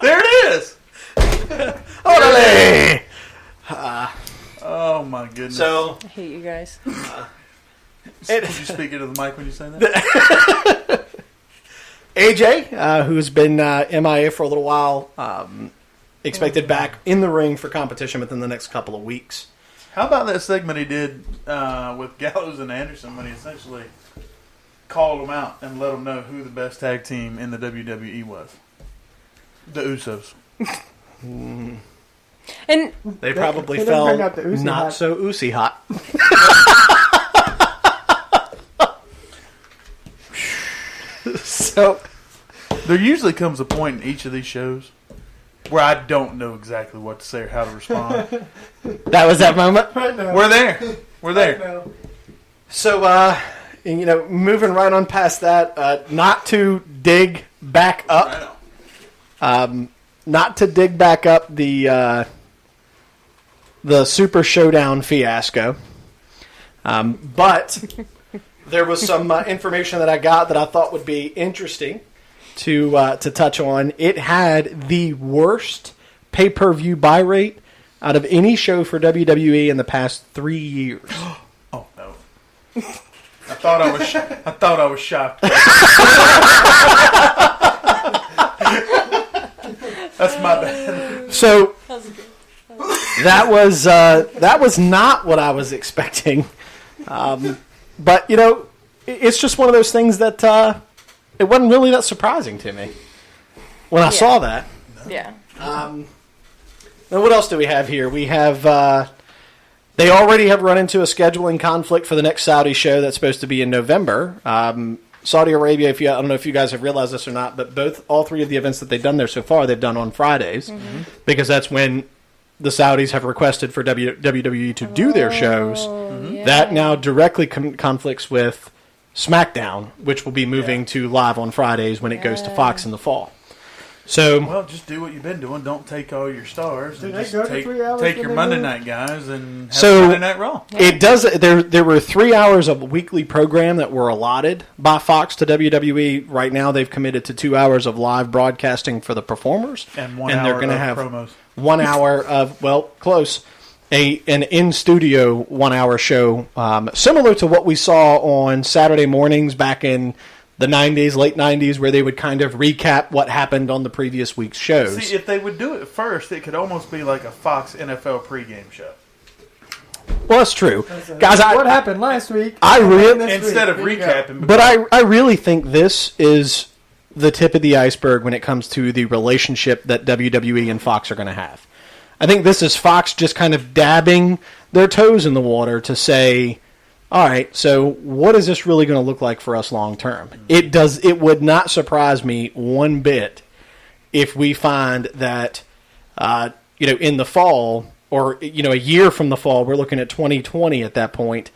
There it is. Orale! Oh my goodness! So I hate you guys. Did you speak into the mic when you say that? AJ, who's been MIA for a little while, expected back in the ring for competition within the next couple of weeks. How about that segment he did with Gallows and Anderson when he essentially called them out and let them know who the best tag team in the WWE was? The Usos. And they probably felt not so Usi hot. So there usually comes a point in each of these shows where I don't know exactly what to say or how to respond. That was that moment? Right now. We're there. Right so, moving right on past that, not to dig back up. Not to dig back up the Super Showdown fiasco. But there was some information that I got that I thought would be interesting to touch on. It had the worst pay-per-view buy rate out of any show for WWE in the past 3 years. Oh no! I thought I was shocked. That's my bad. So that was not what I was expecting. But it's just one of those things that it wasn't really that surprising to me when I saw that. Yeah. Now, what else do we have here? We have they already have run into a scheduling conflict for the next Saudi show that's supposed to be in November. Saudi Arabia, I don't know if you guys have realized this or not, but all three of the events that they've done there so far, they've done on Fridays, because that's when the Saudis have requested for WWE to do their shows. Yeah. That now directly conflicts with SmackDown, which will be moving to live on Fridays when it goes to Fox in the fall. So, well, just do what you've been doing. Don't take all your stars. And just take your Monday night guys and have Monday Night Raw. It does. There were 3 hours of weekly program that were allotted by Fox to WWE. Right now, they've committed to 2 hours of live broadcasting for the performers, and they're going to have promos. 1 hour of close. An in-studio 1 hour show, similar to what we saw on Saturday mornings back in the 90s, late 90s, where they would kind of recap what happened on the previous week's shows. See, if they would do it first, it could almost be like a Fox NFL pregame show. Well, that's true. Guys, what happened last week? Instead of recapping. But I really think this is the tip of the iceberg when it comes to the relationship that WWE and Fox are going to have. I think this is Fox just kind of dabbing their toes in the water to say, all right, so what is this really going to look like for us long term? It would not surprise me one bit if we find that, in the fall, or, a year from the fall, we're looking at 2020 at that point,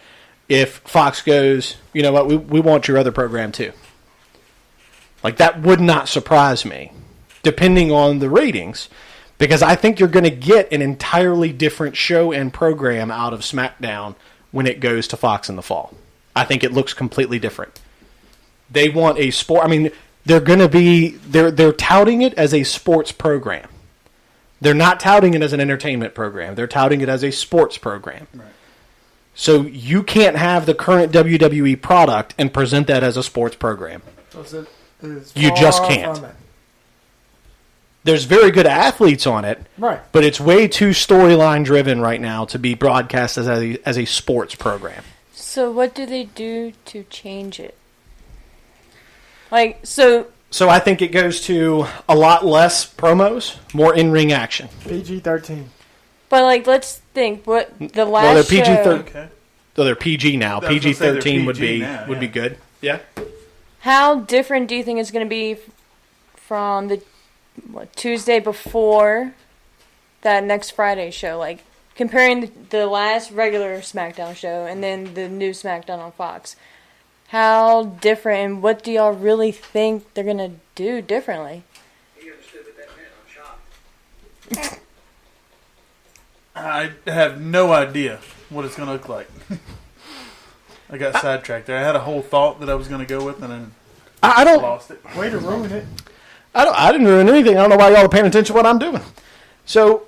if Fox goes, you know what, we want your other program too. Like, that would not surprise me, depending on the ratings, because I think you're going to get an entirely different show and program out of SmackDown when it goes to Fox in the fall. I think it looks completely different. They want a sport. I mean, they're touting it as a sports program. They're not touting it as an entertainment program. They're touting it as a sports program. Right. So you can't have the current WWE product and present that as a sports program. You just can't. There's very good athletes on it, right? But it's way too storyline driven right now to be broadcast as a sports program. So what do they do to change it? So I think it goes to a lot less promos, more in-ring action. PG-13. But let's think what the last. Well, they're PG-13. Okay. So they're PG now. PG-13 would be good. good. Yeah. How different do you think it's going to be from the Tuesday before that next Friday show? Like, comparing the last regular SmackDown show and then the new SmackDown on Fox. How different, and what do y'all really think they're going to do differently? He understood what that meant. I'm shocked. I have no idea what it's going to look like. I got sidetracked there. I had a whole thought that I was going to go with, and then I lost it. Way to ruin it. I didn't ruin anything. I don't know why y'all are paying attention to what I'm doing. So,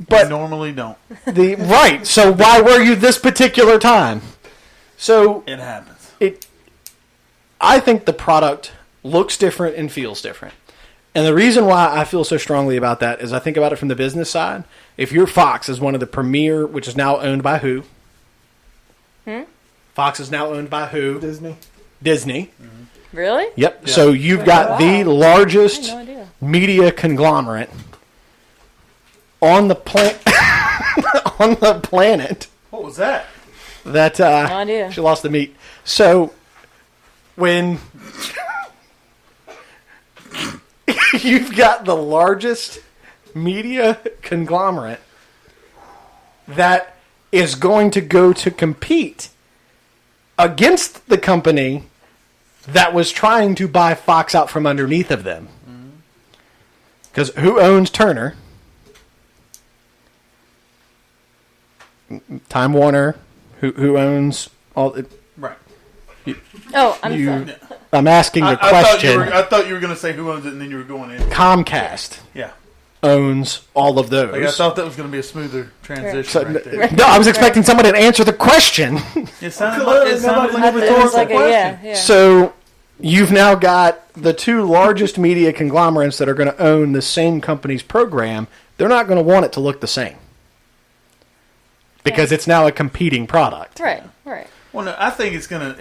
but I normally don't. Right. So why were you this particular time? So It happens. I think the product looks different and feels different. And the reason why I feel so strongly about that is I think about it from the business side. If you're Fox is one of the premier, which is now owned by who? Fox is now owned by who? Disney. Mm-hmm. Really? Yep. Yeah. So you've got the largest media conglomerate on the on the planet. What was that? That no idea. She lost the meat. So when you've got the largest media conglomerate that is going to go to compete against the company that was trying to buy Fox out from underneath of them. Because who owns Turner? Time Warner. Who owns all? Right. I'm asking a question. I thought you were going to say who owns it, and then you were going in. Comcast. Yeah. Owns all of those. I thought that was going to be a smoother transition right there. No, I was expecting someone to answer the question. It sounded like a rhetorical question. Yeah. So you've now got the two largest media conglomerates that are going to own the same company's program. They're not going to want it to look the same because it's now a competing product. Right. Well, no, I think it's going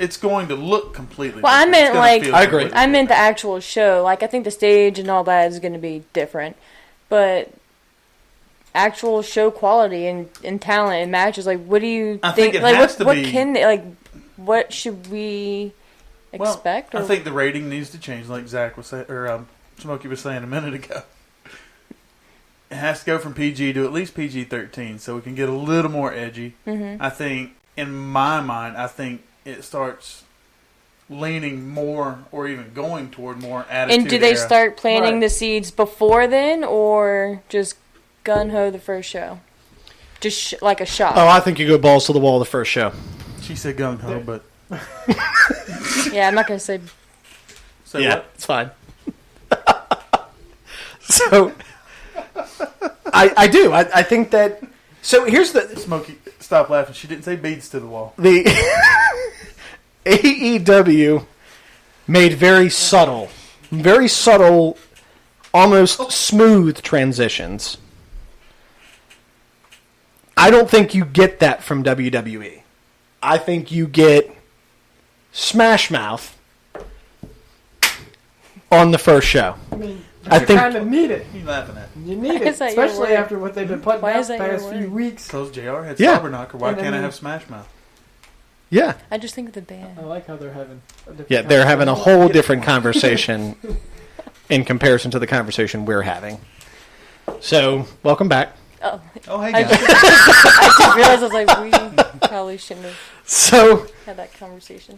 to look completely Well, different. I agree. I meant the actual show. Like, I think the stage and all that is going to be different. But actual show quality and talent and matches, like, what do you think? It like, has to what be. Can they, like, what should we expect? I think the rating needs to change, like Zach was saying, or Smokey was saying a minute ago. It has to go from PG to at least PG-13, so we can get a little more edgy. Mm-hmm. I think, in my mind, it starts leaning more, or even going toward more attitude. And do they era. start planting the seeds before then, or just gun ho the first show? Just like a shot. Oh, I think you go balls to the wall the first show. She said gung ho, but Yeah, I'm not going to say. What? It's fine. So I do. I think that. So here's the Smokey. Stop laughing. She didn't say beads to the wall. the AEW made very subtle, almost smooth transitions. I don't think you get that from WWE. I think you get Smash Mouth on the first show. I mean, I you think- kind of need it. You laughing at? You need Is it, that your especially word? after what they've been putting Why out is the that your past few word? weeks. Because JR had Yeah. Slobberknocker. Why And I can't I mean- have Smash Mouth? Yeah. I just think of the band. I like how they're having a different Yeah, they're having a conversation. whole different conversation in comparison to the conversation we're having. So, welcome back. Oh, Oh, hey, I guys. just realized I was like, we probably shouldn't have So, had that conversation.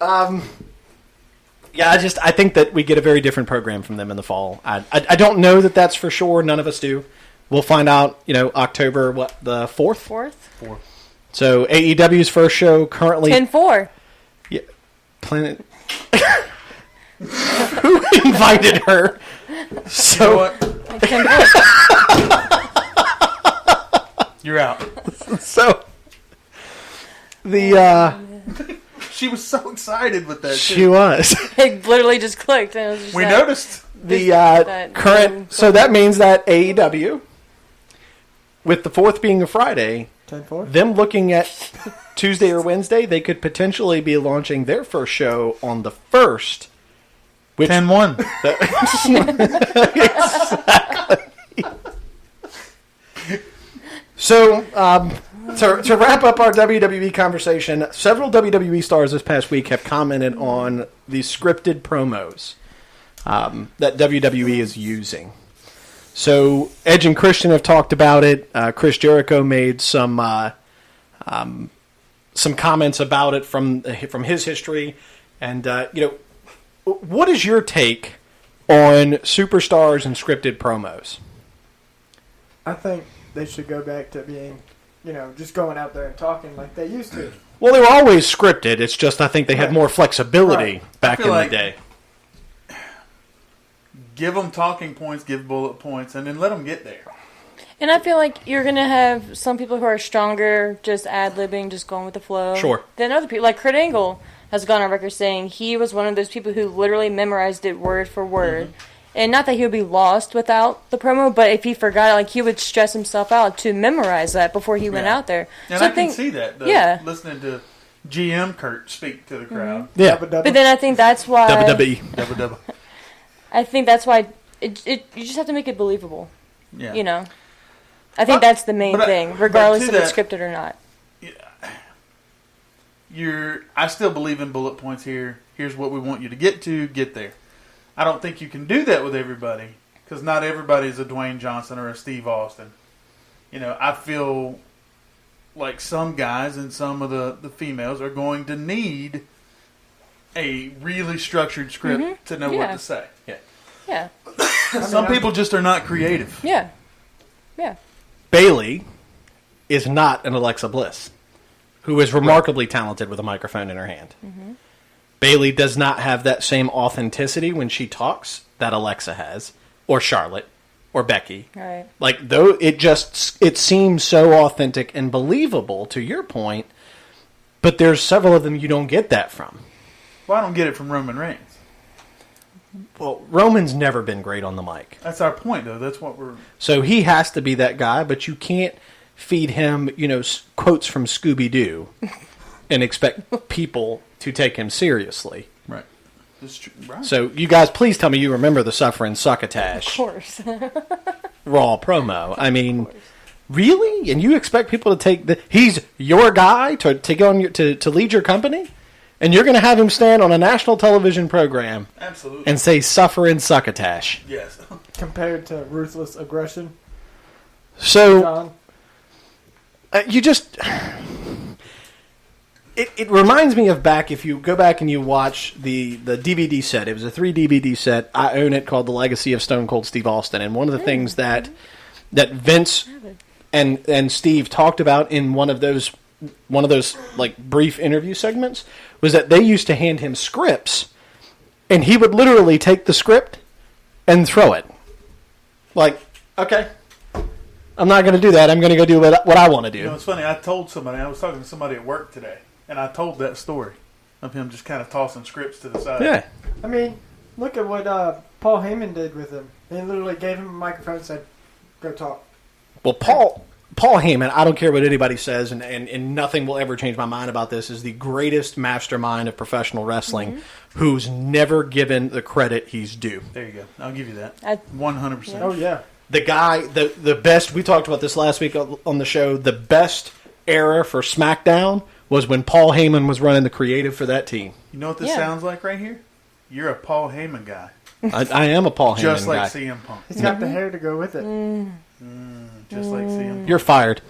yeah, I think that we get a very different program from them in the fall. I don't know that that's for sure. None of us do. We'll find out, October, the 4th? Fourth? So, AEW's first show currently... 10-4. Yeah, Planet... Who invited her? You know So, what? Like 10-4. You're out. so... The, She was so excited with that. she too. was. It literally just clicked. And it was just We like, noticed. The that current... So that means that AEW, with the 4th being a Friday... 10-4? Them looking at Tuesday or Wednesday, they could potentially be launching their first show on the 1st. Which 10-1. So, to wrap up our WWE conversation, several WWE stars this past week have commented on the scripted promos that WWE is using. So, Edge and Christian have talked about it. Chris Jericho made some comments about it from his history. And, what is your take on superstars and scripted promos? I think they should go back to being, just going out there and talking like they used to. Well, they were always scripted. It's just I think they had Right. more flexibility Right. back I in feel the like- day. Give them talking points, give bullet points, and then let them get there. And I feel like you're going to have some people who are stronger, just ad-libbing, just going with the flow. Sure. Then other people, like Kurt Angle, has gone on record saying he was one of those people who literally memorized it word for word. Mm-hmm. And not that he would be lost without the promo, but if he forgot it, like he would stress himself out to memorize that before he went Yeah. out there. And So I can think- see that. yeah. Listening to GM Kurt speak to the crowd. Yeah, Dubba-dubba. But then I think that's why WWE. Double double. I think that's why you just have to make it believable. Yeah. I think that's the main but thing, but regardless to if it's that- scripted or not. I still believe in bullet points here. Here's what we want you to get there. I don't think you can do that with everybody because not everybody's a Dwayne Johnson or a Steve Austin. I feel like some guys and some of the females are going to need a really structured script to know what Yeah. to say. Yeah. Some people just are not creative. Yeah. Yeah. Bailey is not an Alexa Bliss, who is remarkably talented with a microphone in her hand. Mm-hmm. Bailey does not have that same authenticity when she talks that Alexa has, or Charlotte, or Becky. Right. Like, though it seems so authentic and believable, to your point, but there's several of them you don't get that from. Well, I don't get it from Roman Reigns. Well, Roman's never been great on the mic. That's our point, though. That's what we're... So he has to be that guy, but you can't feed him, quotes from Scooby-Doo and expect people to take him seriously. Right. That's true. Right. So you guys, please tell me you remember the Suffering Of Succotash course. Raw promo. I mean, really? And you expect people to take he's your guy to go on to lead your company? And you're going to have him stand on a national television program Absolutely. and say Suffering Succotash. Yes. Compared to ruthless aggression, So John. you just... It reminds me of back, if you go back and you watch the DVD set. It was a 3 DVD set. I own it, called The Legacy of Stone Cold Steve Austin. And one of the things that Vince and Steve talked about in one of those like brief interview segments was that they used to hand him scripts, and he would literally take the script and throw it. Like, okay, I'm not going to do that. I'm going to go do what I want to do. It's funny. I was talking to somebody at work today, and I told that story. of him just kind of tossing scripts to the side. Yeah. I mean, look at what Paul Heyman did with him. He literally gave him a microphone and said, "Go talk." Well, Paul Heyman, I don't care what anybody says, and nothing will ever change my mind about this, is the greatest mastermind of professional wrestling who's never given the credit he's due. There you go. I'll give you that. 100%. Oh yeah. The guy, the best, we talked about this last week on the show, the best era for SmackDown was when Paul Heyman was running the creative for that team. You know what this sounds like right here? You're a Paul Heyman guy. I am a Paul Heyman Just like guy. CM Punk. He's got the hair to go with it. Just like CM Punk. You're fired.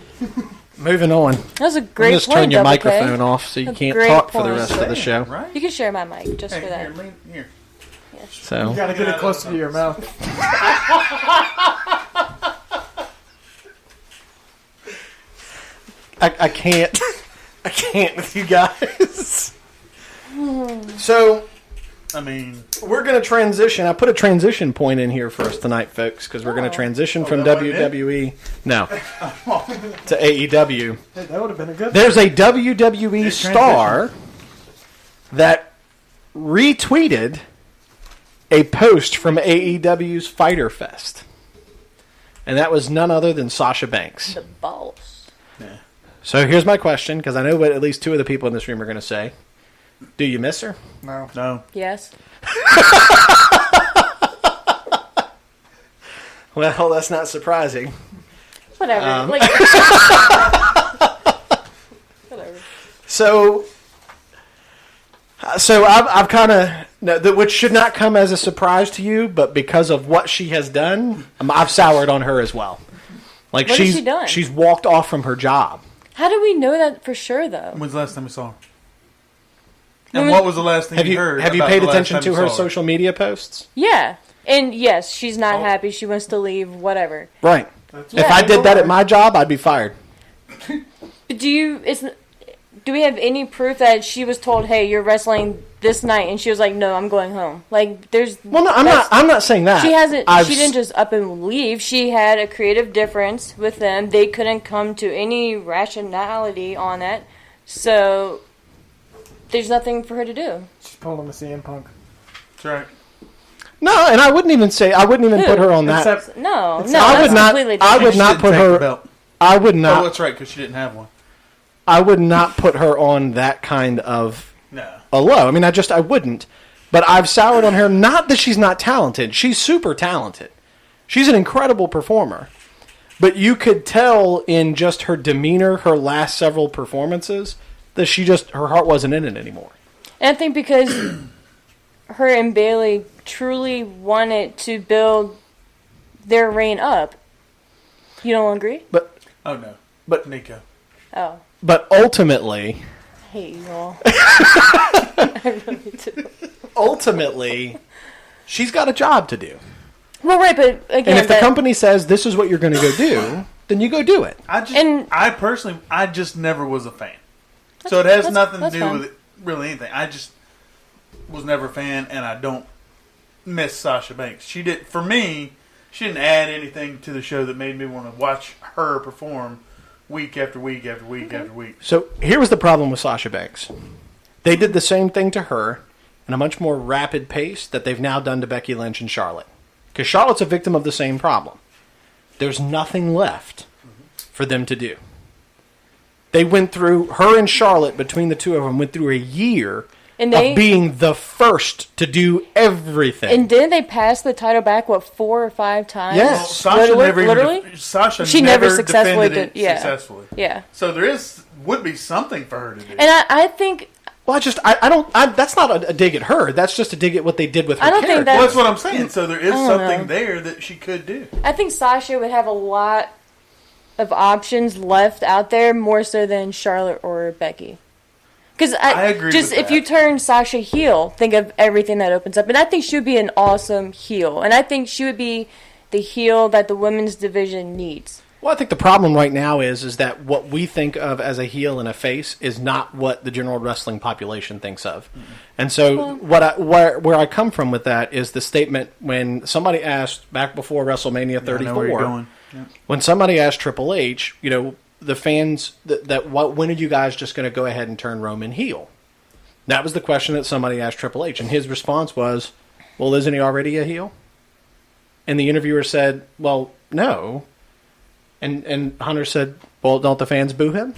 Moving on. That was a great Just point. turn your Double microphone K. off so you A can't great talk for the point. rest of the show. Right? You can share my mic just Hey, for that. here, lean, here. So You got to get it closer to your mouth. I can't. I can't with you guys. So I mean, we're going to transition. I put a transition point in here for us tonight, folks, because we're going to transition from that wasn't it? WWE to AEW. Hey, that would have been a good. There's a WWE star that retweeted a post from AEW's Fyter Fest. And that was none other than Sasha Banks. The boss. So here's my question, because I know what at least two of the people in this room are going to say. Do you miss her? no. Yes. Well, that's not surprising. Whatever. Whatever. So I've kind of, which should not come as a surprise to you, but because of what she has done, I've soured on her as well. Like What has she done? She's walked off from her job. How do we know that for sure, though? When's the last time we saw her? And what was the last thing Have you heard? have you about paid the last attention time to you her saw social media posts? Yeah. And yes, she's not Oh. happy. She wants to leave, whatever. Right. Yeah. If I did that at my job, I'd be fired. But do we have any proof that she was told, "Hey, you're wrestling this night," and she was like, "No, I'm going home"? Like, there's. Well, no, I'm not saying that. She hasn't. I've She didn't just up and leave. She had a creative difference with them. They couldn't come to any rationality on it. So there's nothing for her to do. She's pulling with CM Punk. That's right. No, and I wouldn't even Who? put her on that. Except No, It's- no, I that's would not. completely I different. would She not didn't put take the her. belt. I would Oh, not. that's right, because she didn't have one. I would not put her on that kind of No. a low. I mean, I wouldn't. But I've soured on her. Not that she's not talented. She's super talented. She's an incredible performer. But you could tell in just her demeanor, her last several performances, that her heart wasn't in it anymore. And I think because her and Bailey truly wanted to build their reign up. You don't agree? But Oh, no. But- Nico. Oh, but ultimately, I hate you all. I really do. ultimately, she's got a job to do. Well, right, but again, And if the company says this is what you're going to go do, then you go do it. I personally, I just never was a fan. So it has that's- nothing to that's do fine. with it, really anything. I just was never a fan, and I don't miss Sasha Banks. For me, she didn't add anything to the show that made me want to watch her perform week after week after week after week. So here was the problem with Sasha Banks. They did the same thing to her in a much more rapid pace that they've now done to Becky Lynch and Charlotte. Because Charlotte's a victim of the same problem. There's nothing left for them to do. They went through, her and Charlotte, between the two of them, went through a year And of being the first to do everything. And didn't they pass the title back, 4 or 5 times? Yes. Well, Sasha Literally? she never never successfully defended it did- yeah. successfully. Yeah. So would be something for her to do. And I think, well, that's not a dig at her. That's just a dig at what they did with her I don't think character. Well, that's what I'm saying. So there is don't something know. there that she could do. I think Sasha would have a lot of options left out there, more so than Charlotte or Becky. Because I agree just with if that. you turn Sasha heel, think of everything that opens up. And I think she would be an awesome heel. And I think she would be the heel that the women's division needs. Well, I think the problem right now is that what we think of as a heel and a face is not what the general wrestling population thinks of. Mm-hmm. And so where I come from with that is the statement when somebody asked, back before WrestleMania 34, I know where you're going. Yeah. when somebody asked Triple H, the fans, when are you guys just going to go ahead and turn Roman heel? That was the question that somebody asked Triple H, and his response was, well, isn't he already a heel? And the interviewer said, well, no. And Hunter said, well, don't the fans boo him?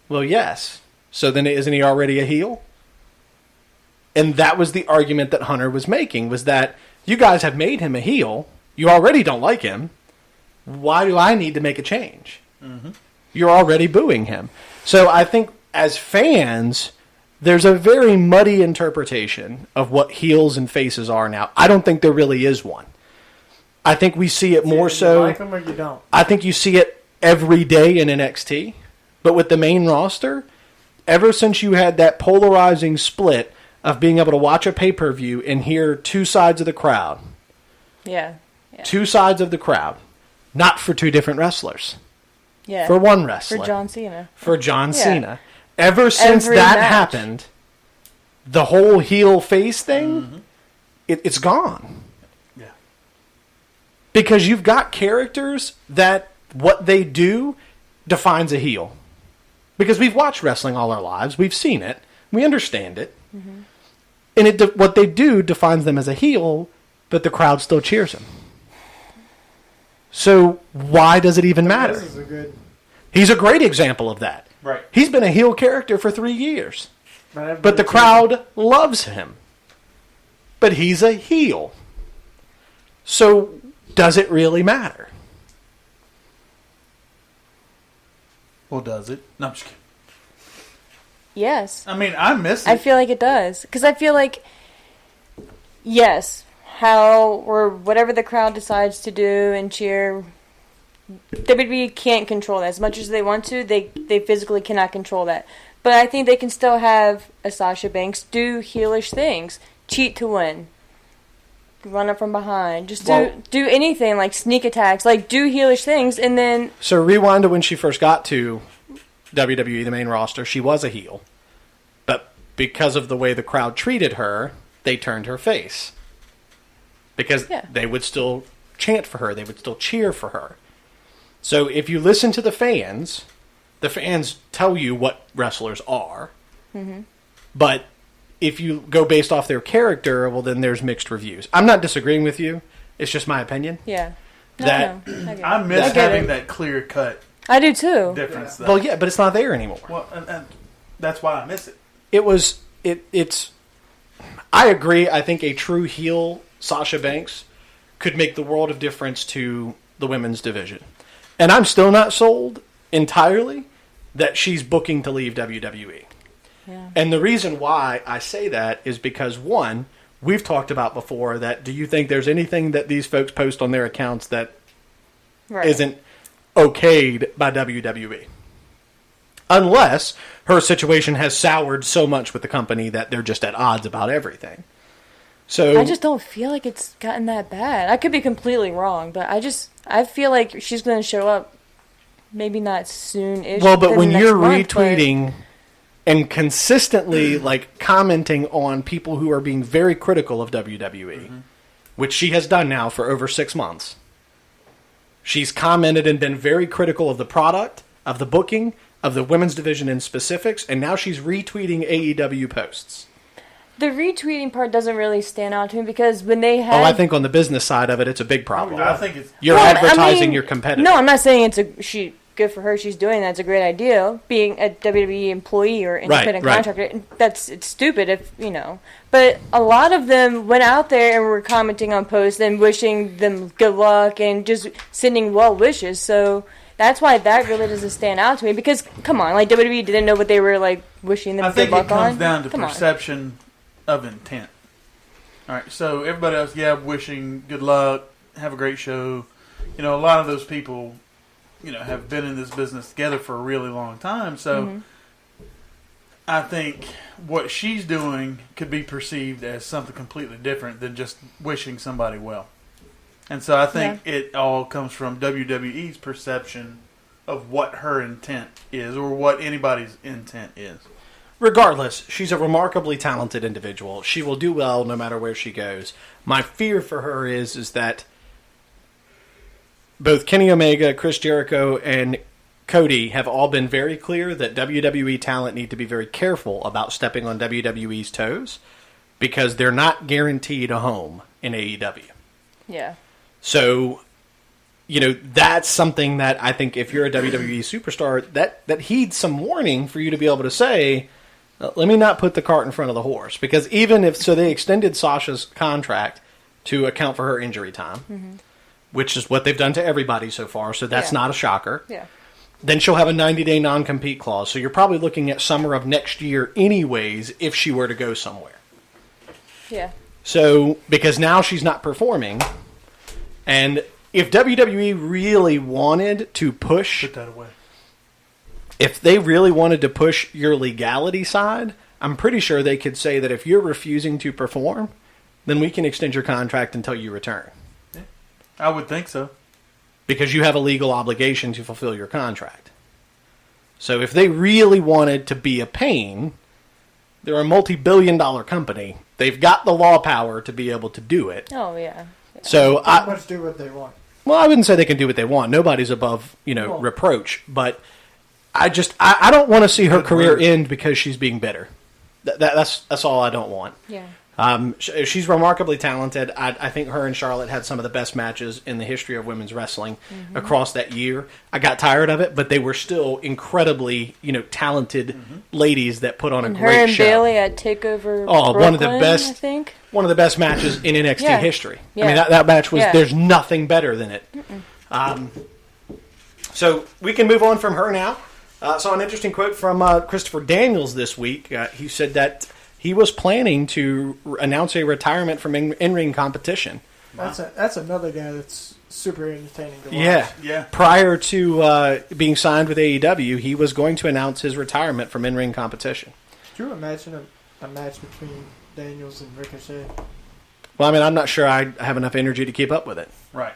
Well, yes. So then isn't he already a heel? And that was the argument that Hunter was making, was that you guys have made him a heel. You already don't like him. Why do I need to make a change? Mm-hmm. You're already booing him. So I think as fans, there's a very muddy interpretation of what heels and faces are now. I don't think there really is one. I think we see it more so. You like them or you don't? I think you see it every day in NXT. But with the main roster, ever since you had that polarizing split of being able to watch a pay-per-view and hear two sides of the crowd. Yeah. Two sides of the crowd. Not for two different wrestlers. Yeah. For one wrestler. For John Cena. For John Cena. Ever since that happened, the whole heel-face thing, it's gone. Yeah. Because you've got characters that what they do defines a heel. Because we've watched wrestling all our lives. We've seen it. We understand it. Mm-hmm. And what they do defines them as a heel, but the crowd still cheers them. So why does it even matter? He's a great example of that. Right. He's been a heel character for 3 years. But the crowd loves him. But he's a heel. So does it really matter? Well, does it? No, I'm just kidding. Yes. I mean, I miss it. I feel like it does. Because I feel like, yes, how or whatever the crowd decides to do and cheer, WWE can't control that. As much as they want to, they physically cannot control that. But I think they can still have a Sasha Banks do heelish things. Cheat to win. Run up from behind. Just do anything, like sneak attacks. Like, do heelish things, and then... So rewind to when she first got to WWE, the main roster, she was a heel. But because of the way the crowd treated her, they turned her face. Because they would still chant for her. They would still cheer for her. So if you listen to the fans tell you what wrestlers are. Mm-hmm. But if you go based off their character, well, then there's mixed reviews. I'm not disagreeing with you. It's just my opinion. Yeah. I miss having that clear cut. I do too. Difference. Well, yeah, but it's not there anymore. Well, and that's why I miss it. It's. I agree. I think a true heel Sasha Banks could make the world of difference to the women's division, and I'm still not sold entirely that she's booking to leave WWE. Yeah. And the reason why I say that is because, one, we've talked about before that do you think there's anything that these folks post on their accounts that isn't okayed by WWE? Unless her situation has soured so much with the company that they're just at odds about everything. So I just don't feel like it's gotten that bad. I could be completely wrong, but I feel like she's going to show up maybe not soon-ish. Well, but when you're month, retweeting and consistently commenting on people who are being very critical of WWE, which she has done now for over 6 months. She's commented and been very critical of the product, of the booking, of the women's division in specifics, and now she's retweeting AEW posts. The retweeting part doesn't really stand out to me because when they had... I think on the business side of it, it's a big problem. I think it's... You're advertising your competitor. No, I'm not saying good for her. She's doing that. It's a great idea. Being a WWE employee or independent contractor, it's stupid if, But a lot of them went out there and were commenting on posts and wishing them good luck and just sending well wishes. So that's why that really doesn't stand out to me because, come on, WWE didn't know what they were, wishing them good luck on. I think it comes down to perception of intent. All right, so everybody else, wishing good luck, have a great show. A lot of those people... have been in this business together for a really long time. So I think what she's doing could be perceived as something completely different than just wishing somebody well. And so I think it all comes from WWE's perception of what her intent is or what anybody's intent is. Regardless, she's a remarkably talented individual. She will do well no matter where she goes. My fear for her is that both Kenny Omega, Chris Jericho, and Cody have all been very clear that WWE talent need to be very careful about stepping on WWE's toes because they're not guaranteed a home in AEW. Yeah. So, that's something that I think if you're a WWE superstar, that heeds some warning for you to be able to say, let me not put the cart in front of the horse. Because even if, so they extended Sasha's contract to account for her injury time, which is what they've done to everybody so far, so that's not a shocker. Yeah. Then she'll have a 90-day non-compete clause, so you're probably looking at summer of next year anyways if she were to go somewhere. Yeah. So, because now she's not performing, and if WWE really wanted to push... Put that away. If they really wanted to push your legality side, I'm pretty sure they could say that if you're refusing to perform, then we can extend your contract until you return. Yeah, I would think so. Because you have a legal obligation to fulfill your contract. So if they really wanted to be a pain, they're a multi-billion-dollar company. They've got the law power to be able to do it. Oh, yeah. So Let's do what they want. Well, I wouldn't say they can do what they want. Nobody's above, reproach. But I don't want to see her career end because she's being bitter. That's all I don't want. Yeah. She's remarkably talented. I think her and Charlotte had some of the best matches in the history of women's wrestling across that year. I got tired of it, but they were still incredibly, talented ladies that put on a And great her and show. Bailey at Takeover one of the Brooklyn, best. I think. One of the best matches in NXT history. Yeah. I mean, that match was. Yeah. There's nothing better than it. So we can move on from her now. Saw an interesting quote from Christopher Daniels this week. He said that he was planning to announce a retirement from in-ring competition. That's another guy that's super entertaining to watch. Yeah. Prior to being signed with AEW, he was going to announce his retirement from in-ring competition. Could you imagine a match between Daniels and Ricochet? Well, I mean, I'm not sure I have enough energy to keep up with it. Right.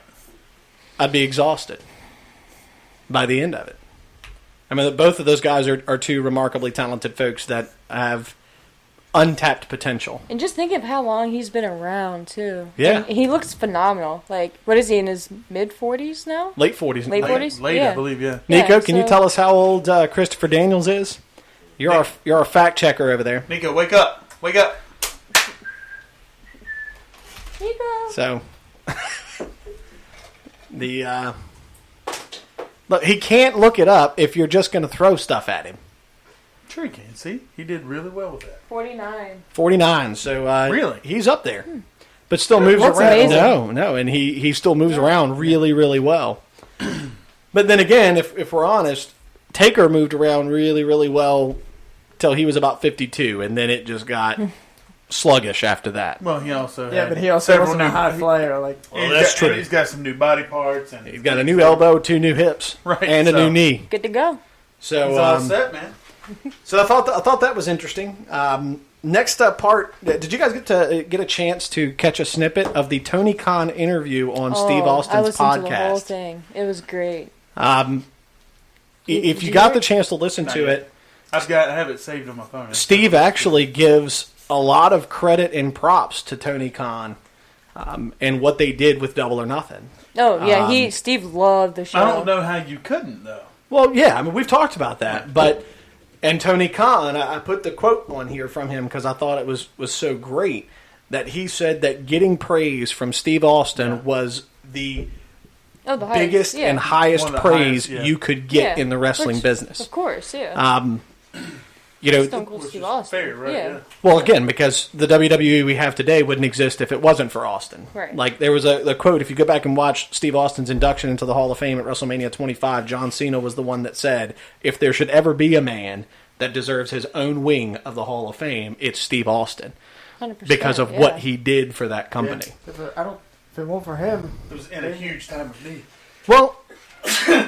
I'd be exhausted by the end of it. I mean, both of those guys are two remarkably talented folks that have untapped potential. And just think of how long he's been around, too. Yeah. And he looks phenomenal. Like, what is he, in his mid-40s now? Late 40s. Late 40s? Late, Yeah. I believe, yeah. Nico, Yeah, can you tell us how old Christopher Daniels is? You're our fact checker over there. Nico, wake up. Wake up. Nico. So, look, he can't look it up if you're just going to throw stuff at him. Sure he can. See? He did really well with that. 49. 49, so Really? he's up there. But still moves That's around. amazing. No, and he still moves around really, really well. But then again, if we're honest, Taker moved around really, really well till he was about 52, and then it just got sluggish after that. Well, he also Yeah, had but he also several wasn't a new- high flyer. Like, and that's he's got- true. and he's got some new body parts. And He's got a new elbow, 2 new hips, Right, and a so- new knee. Good to go. So He's all set, man. So I thought that was interesting. Next up part, did you guys get a chance to catch a snippet of the Tony Khan interview on Steve I Austin's listened to the whole podcast? thing. It was great. If Did you you got hear the it? chance to listen Not to yet. it, I have it saved on my phone. Steve actually gives a lot of credit and props to Tony Khan and what they did with Double or Nothing. Oh, yeah. Steve loved the show. I don't know how you couldn't, though. Well, yeah, I mean, we've talked about that, but and Tony Khan, I put the quote on here from him because I thought it was so great that he said that getting praise from Steve Austin was the the highest, biggest yeah. and highest One of the praise highest, yeah. you could get Yeah. in the wrestling Which, business. Of course, yeah. Stone Cold Which Steve is Austin. fair, right? Yeah. Well, again, because the WWE we have today wouldn't exist if it wasn't for Austin. Right. Like, there was a quote, if you go back and watch Steve Austin's induction into the Hall of Fame at WrestleMania 25, John Cena was the one that said, if there should ever be a man that deserves his own wing of the Hall of Fame, it's Steve Austin. 100%. Because of what he did for that company. if it weren't for him, It was in a huge time of need. Well,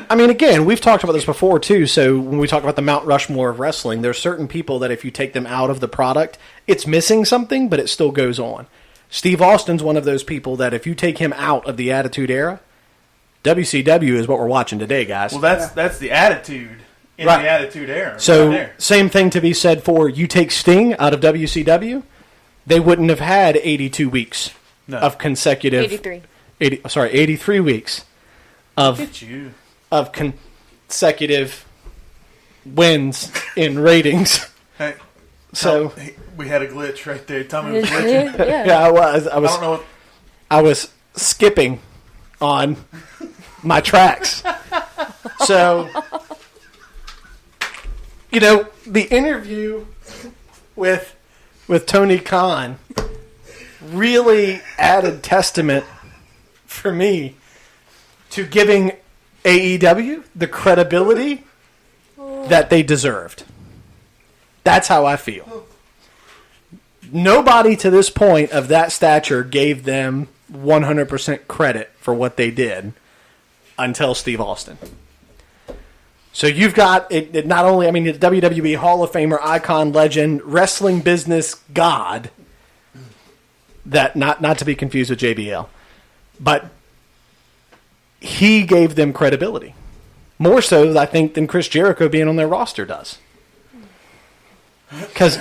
I mean, again, we've talked about this before, too. So when we talk about the Mount Rushmore of wrestling, there's certain people that if you take them out of the product, it's missing something, but it still goes on. Steve Austin's one of those people that if you take him out of the Attitude Era, WCW is what we're watching today, guys. Well, that's the attitude in Right. the Attitude Era. So, right there. same thing to be said for you take Sting out of WCW, they wouldn't have had 82 weeks No. of consecutive... 83. 83 weeks Look at you. consecutive wins in ratings. Hey, So we had a glitch right there. Tommy was glitching. Yeah. yeah, I was. I don't know what. I was skipping on my tracks. So, the interview with Tony Khan really added testament for me to giving AEW the credibility that they deserved. That's how I feel. Nobody to this point of that stature gave them 100% credit for what they did until Steve Austin. So you've got it not only, the WWE Hall of Famer, icon, legend, wrestling business god, that not to be confused with JBL, but he gave them credibility. More so, I think, than Chris Jericho being on their roster does. Because,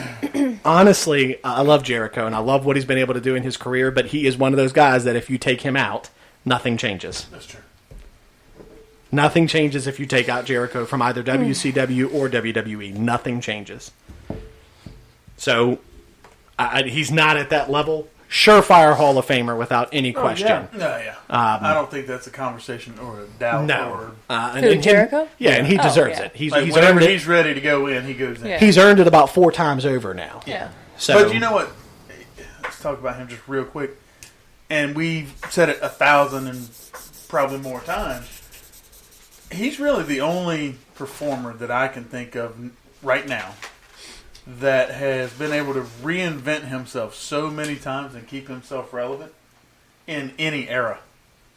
honestly, I love Jericho, and I love what he's been able to do in his career, but he is one of those guys that if you take him out, nothing changes. That's true. Nothing changes if you take out Jericho from either WCW or WWE. Nothing changes. So, he's not at that level. Surefire Hall of Famer without any question. No, yeah. I don't think that's a conversation or a doubt. No. Who, Jericho? Yeah, and he deserves yeah. it. He's Whenever earned it. he's ready to go in, he goes in. Yeah. He's earned it about 4 times over now. Yeah. So, But you know what? Let's talk about him just real quick. And we've said it 1,000 and probably more times. He's really the only performer that I can think of right now that has been able to reinvent himself so many times and keep himself relevant in any era.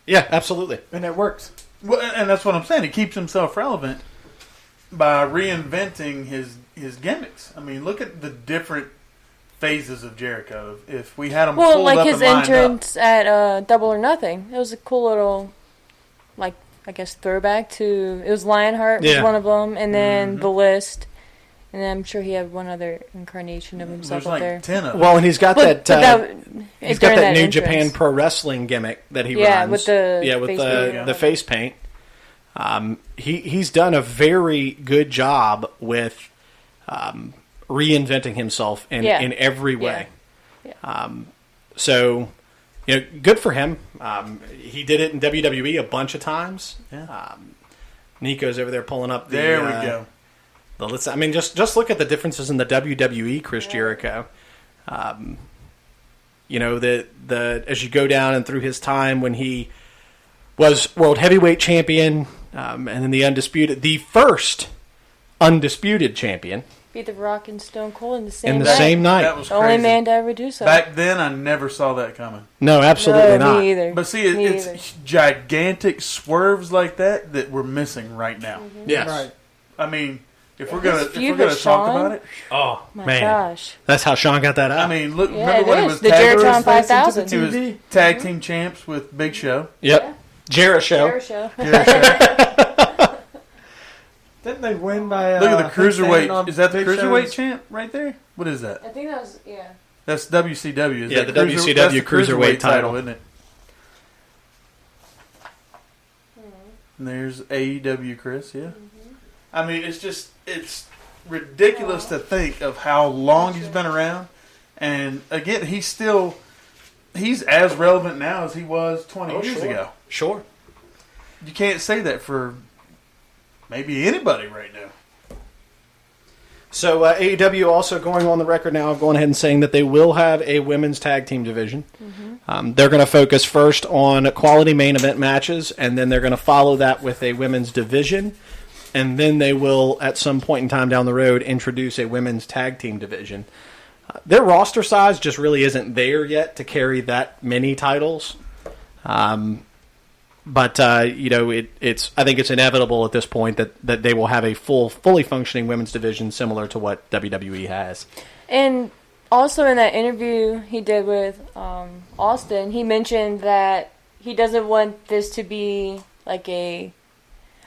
yeah, absolutely. And it works. Well, and that's what I'm saying. He keeps himself relevant by reinventing his gimmicks. Look at the different phases of Jericho. If we had him Well, pulled like up his and lined entrance at Double or Nothing. It was a cool little, I guess, throwback to... It was Lionheart was Yeah. one of them, and then The List. And then I'm sure he had one other incarnation of himself There's up like there. 10 of them. Well, and he's got But he's got during that New entrance. Japan Pro Wrestling gimmick that he Yeah, runs. with the with face the paint. face paint. He's done a very good job with reinventing himself in every way. Yeah. So, good for him. He did it in WWE a bunch of times. Yeah. Nico's over there pulling up the. There we go. The list. Just look at the differences in the WWE Chris Jericho. The as you go down and through his time when he was World Heavyweight Champion, and then the first undisputed champion Beat the Rock and Stone Cold in the same in the night. same night. That was The only crazy. man to ever do so. Back then, I never saw that coming. No, absolutely No, not. me either. But see, Me it's either. gigantic swerves like that we're missing right now. Yes. Right. If we're His gonna feud talk with Shawn? about it, Oh My man, gosh. that's how Sean got that out. look. Yeah, remember it when he is. was The tag, Jerrytron 5000. he was TV. tag team champs with Big Show. Yep, Jarrett show. Fair show. Didn't they win by... Look at the him standing on cruiserweight. Is that the Big cruiserweight Show's- champ right there? What is that? I think that was, yeah. That's WCW. Yeah, that the WCW that's the cruiserweight title. isn't it? And there's AEW Chris. Yeah. It's ridiculous to think of how long he's been around, and again, he's as relevant now as he was 20 years ago. Sure. You can't say that for maybe anybody right now. So AEW also going on the record now of going ahead and saying that they will have a women's tag team division. They're going to focus first on quality main event matches, and then they're going to follow that with a women's division, and then they will, at some point in time down the road, introduce a women's tag team division. Their roster size just really isn't there yet to carry that many titles. But it's I think it's inevitable at this point that they will have a fully functioning women's division similar to what WWE has. And also in that interview he did with Austin, he mentioned that he doesn't want this to be like a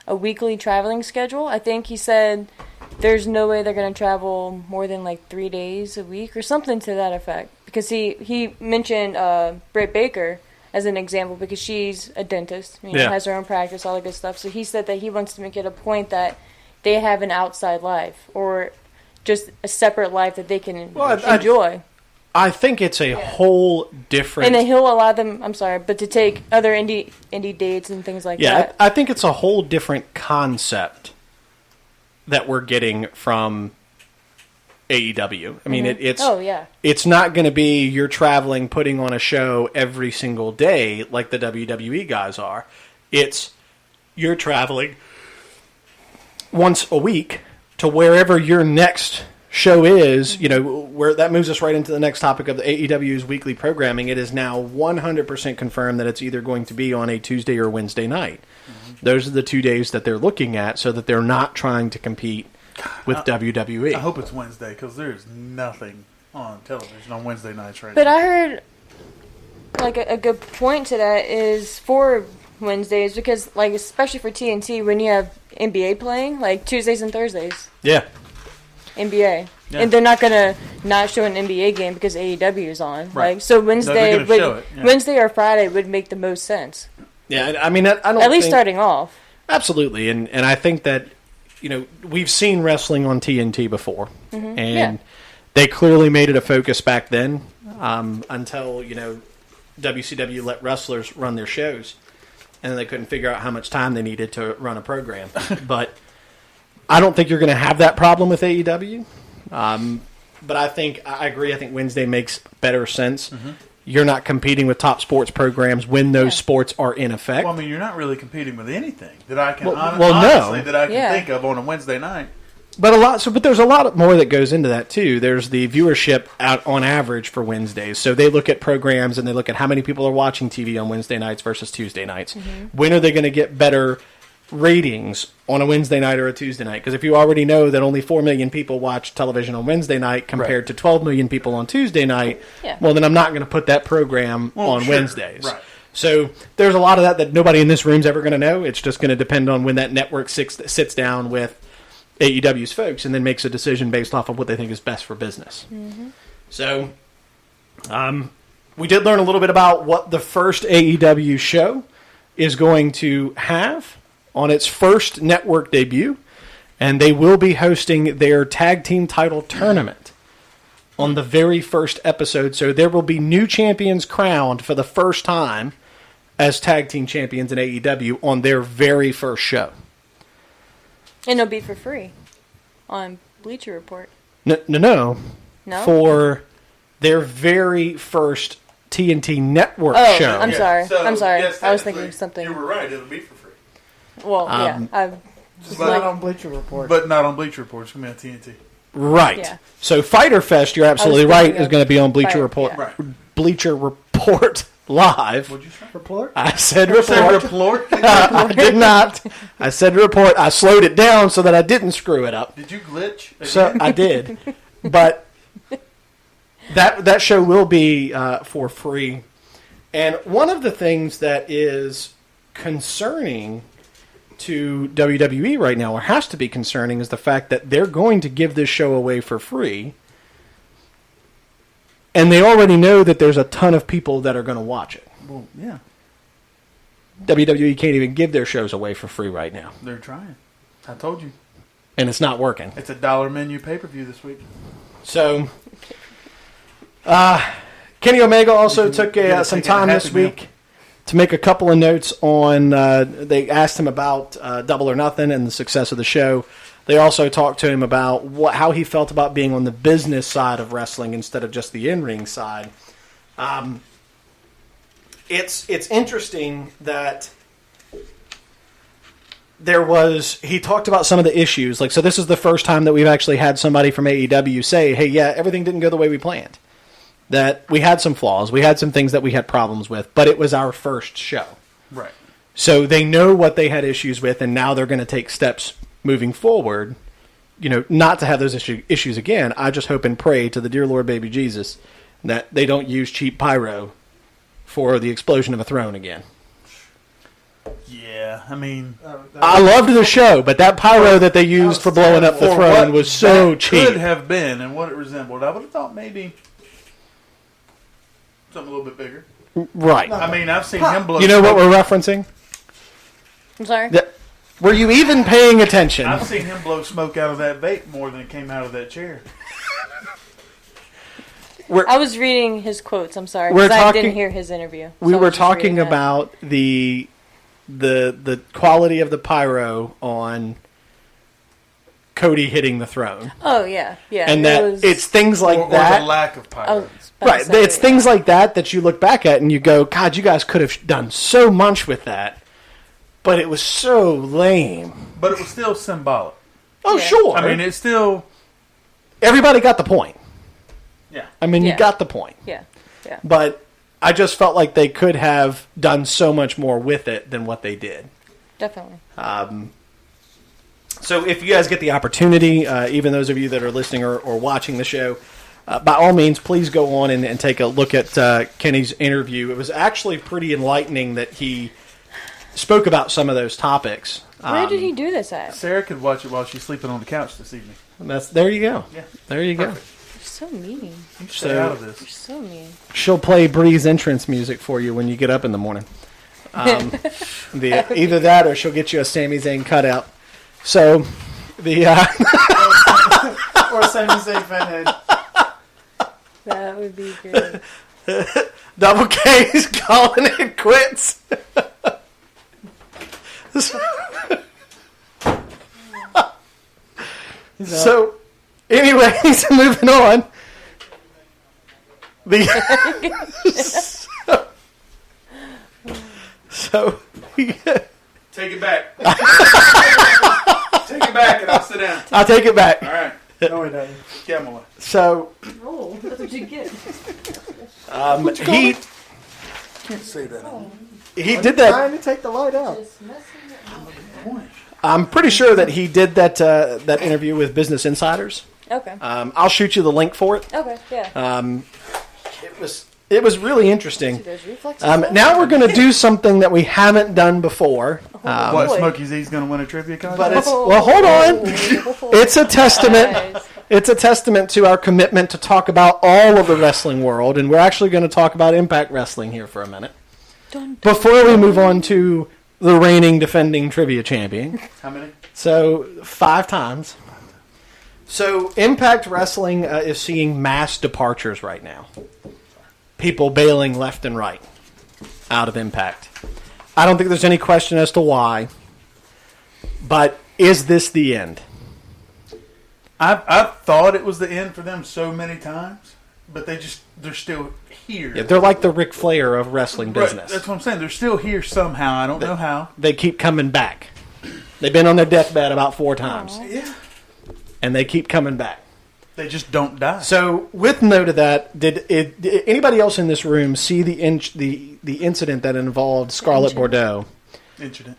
weekly traveling schedule. I think he said there's no way they're going to travel more than like 3 days a week or something to that effect. Because he mentioned Britt Baker as an example because she's a dentist, Yeah. has her own practice, all that good stuff. So he said that he wants to make it a point that they have an outside life or just a separate life that they can enjoy. I think it's a whole different... And then he'll allow them, but to take other indie dates and things like that. I think it's a whole different concept that we're getting from AEW. I mean, it's not going to be you're traveling, putting on a show every single day like the WWE guys are. It's you're traveling once a week to wherever your next show is, where that moves us right into the next topic of the AEW's weekly programming. It is now 100% confirmed that it's either going to be on a Tuesday or Wednesday night. Mm-hmm. Those are the 2 days that they're looking at so that they're not trying to compete with WWE. I hope it's Wednesday because there's nothing on television on Wednesday nights right now. But I heard a good point to that is for Wednesdays because especially for TNT when you have NBA playing Tuesdays and Thursdays. Yeah. NBA. Yeah. And they're not going to not show an NBA game because AEW is on. Right. So Wednesday Wednesday or Friday would make the most sense. Yeah, I mean, I don't at least starting off. Absolutely. And I think that, we've seen wrestling on TNT before. Mm-hmm. And they clearly made it a focus back then until, WCW let wrestlers run their shows. And then they couldn't figure out how much time they needed to run a program. But I don't think you're going to have that problem with AEW. But I agree. I think Wednesday makes better sense. Mm-hmm. You're not competing with top sports programs when those sports are in effect. Well, I mean, you're not really competing with anything that I can honestly that I can think of on a Wednesday night. But there's a lot more that goes into that too. There's the viewership out on average for Wednesdays. So they look at programs and they look at how many people are watching TV on Wednesday nights versus Tuesday nights. Mm-hmm. When are they going to get better ratings on a Wednesday night or a Tuesday night? Because if you already know that only 4 million people watch television on Wednesday night compared to 12 million people on Tuesday night, well, then I'm not going to put that program on Wednesdays. Right. So there's a lot of that nobody in this room's ever going to know. It's just going to depend on when that network sits down with AEW's folks and then makes a decision based off of what they think is best for business. Mm-hmm. So we did learn a little bit about what the first AEW show is going to have on its first network debut, and they will be hosting their tag team title tournament on the very first episode. So there will be new champions crowned for the first time as tag team champions in AEW on their very first show. And it'll be for free on Bleacher Report. No. For their very first TNT network show. I'm sorry. Yes, I was thinking something. You were right. It'll be for free. Well, just not on Bleacher Report. But not on Bleacher Report. It's going to be on TNT. Right. Yeah. So Fighter Fest, you're absolutely right, is going to be on Bleacher Report. Yeah. Right. Bleacher Report Live. What'd you say? Report? I said report. I did not. I said report. I slowed it down so that I didn't screw it up. Did you glitch again? So I did. But that show will be for free. And one of the things that is concerning to WWE right now, or has to be concerning, is the fact that they're going to give this show away for free, and they already know that there's a ton of people that are going to watch it. Well, yeah. WWE can't even give their shows away for free right now. They're trying. I told you. And it's not working. It's a $1 menu pay-per-view this week. So, Kenny Omega also took some time this week to make a couple of notes on, they asked him about Double or Nothing and the success of the show. They also talked to him about how he felt about being on the business side of wrestling instead of just the in-ring side. It's interesting that he talked about some of the issues. So this is the first time that we've actually had somebody from AEW say, hey, yeah, everything didn't go the way we planned. That we had some flaws, we had some things that we had problems with, but it was our first show. Right. So they know what they had issues with, and now they're going to take steps moving forward, not to have those issues again. I just hope and pray to the dear Lord baby Jesus that they don't use cheap pyro for the explosion of a throne again. Yeah, I mean... I loved the show, but that pyro that they used for blowing up the throne was so cheap. Could have been, and what it resembled. I would have thought maybe... something a little bit bigger. Right. I mean, I've seen him blow. You know what we're referencing? I'm sorry. Were you even paying attention? I've seen him blow smoke out of that vape more than it came out of that chair. I was reading his quotes. I'm sorry, We're because I talking- didn't hear his interview. We So I were was just talking reading that. about the quality of the pyro on Cody hitting the throne, Oh yeah, yeah. and that it's things like Or that. the lack of I pyro. was about to Right, say, it's things like that you look back at and you go, God, you guys could have done so much with that, but it was so lame. But it was still symbolic. Oh, Yeah. sure. I mean, it's still... Everybody got the point. Yeah. I mean, you Yeah. got the point. Yeah, yeah. But I just felt like they could have done so much more with it than what they did. Definitely. So if you guys get the opportunity, even those of you that are listening or watching the show, by all means, please go on and take a look at Kenny's interview. It was actually pretty enlightening that he spoke about some of those topics. Where did he do this at? Sarah could watch it while she's sleeping on the couch this evening. There you go. Yeah. There you go. You're so mean. You stay out of this. You're so mean. She'll play Bree's entrance music for you when you get up in the morning. Either that or she'll get you a Sami Zayn cutout. So, Or Sami Zayn Fathead. That would be great. Double K's calling it quits. So, anyways, moving on. So Take it back. Take it back and I'll sit down. I'll take it back. All right. No, he doesn't. Get him away. So Oh, that's what you get. he Can't say that. he did that. Trying to take the light out. I'm pretty sure that he did that that interview with Business Insiders. Okay. I'll shoot you the link for it. Okay. Yeah. It was really interesting. Those reflexes. Now we're going to do something that we haven't done before. What, boy. Smokey Z's going to win a trivia contest? But it's well, hold on. It's a testament. Nice. It's a testament to our commitment to talk about all of the wrestling world, and we're actually going to talk about Impact Wrestling here for a minute Dun, dun. before we move on to the reigning defending trivia champion. How many? So 5 times. So Impact Wrestling is seeing mass departures right now. People bailing left and right out of Impact. I don't think there's any question as to why. But is this the end? I've thought it was the end for them so many times, but they're still here. Yeah, they're like the Ric Flair of wrestling Right, business. that's what I'm saying. They're still here somehow. I don't know how. They keep coming back. They've been on their deathbed about 4 times. Yeah. And they keep coming back. They just don't die. So, with note of that, did anybody else in this room see the incident that involved Scarlett Bordeaux Incident.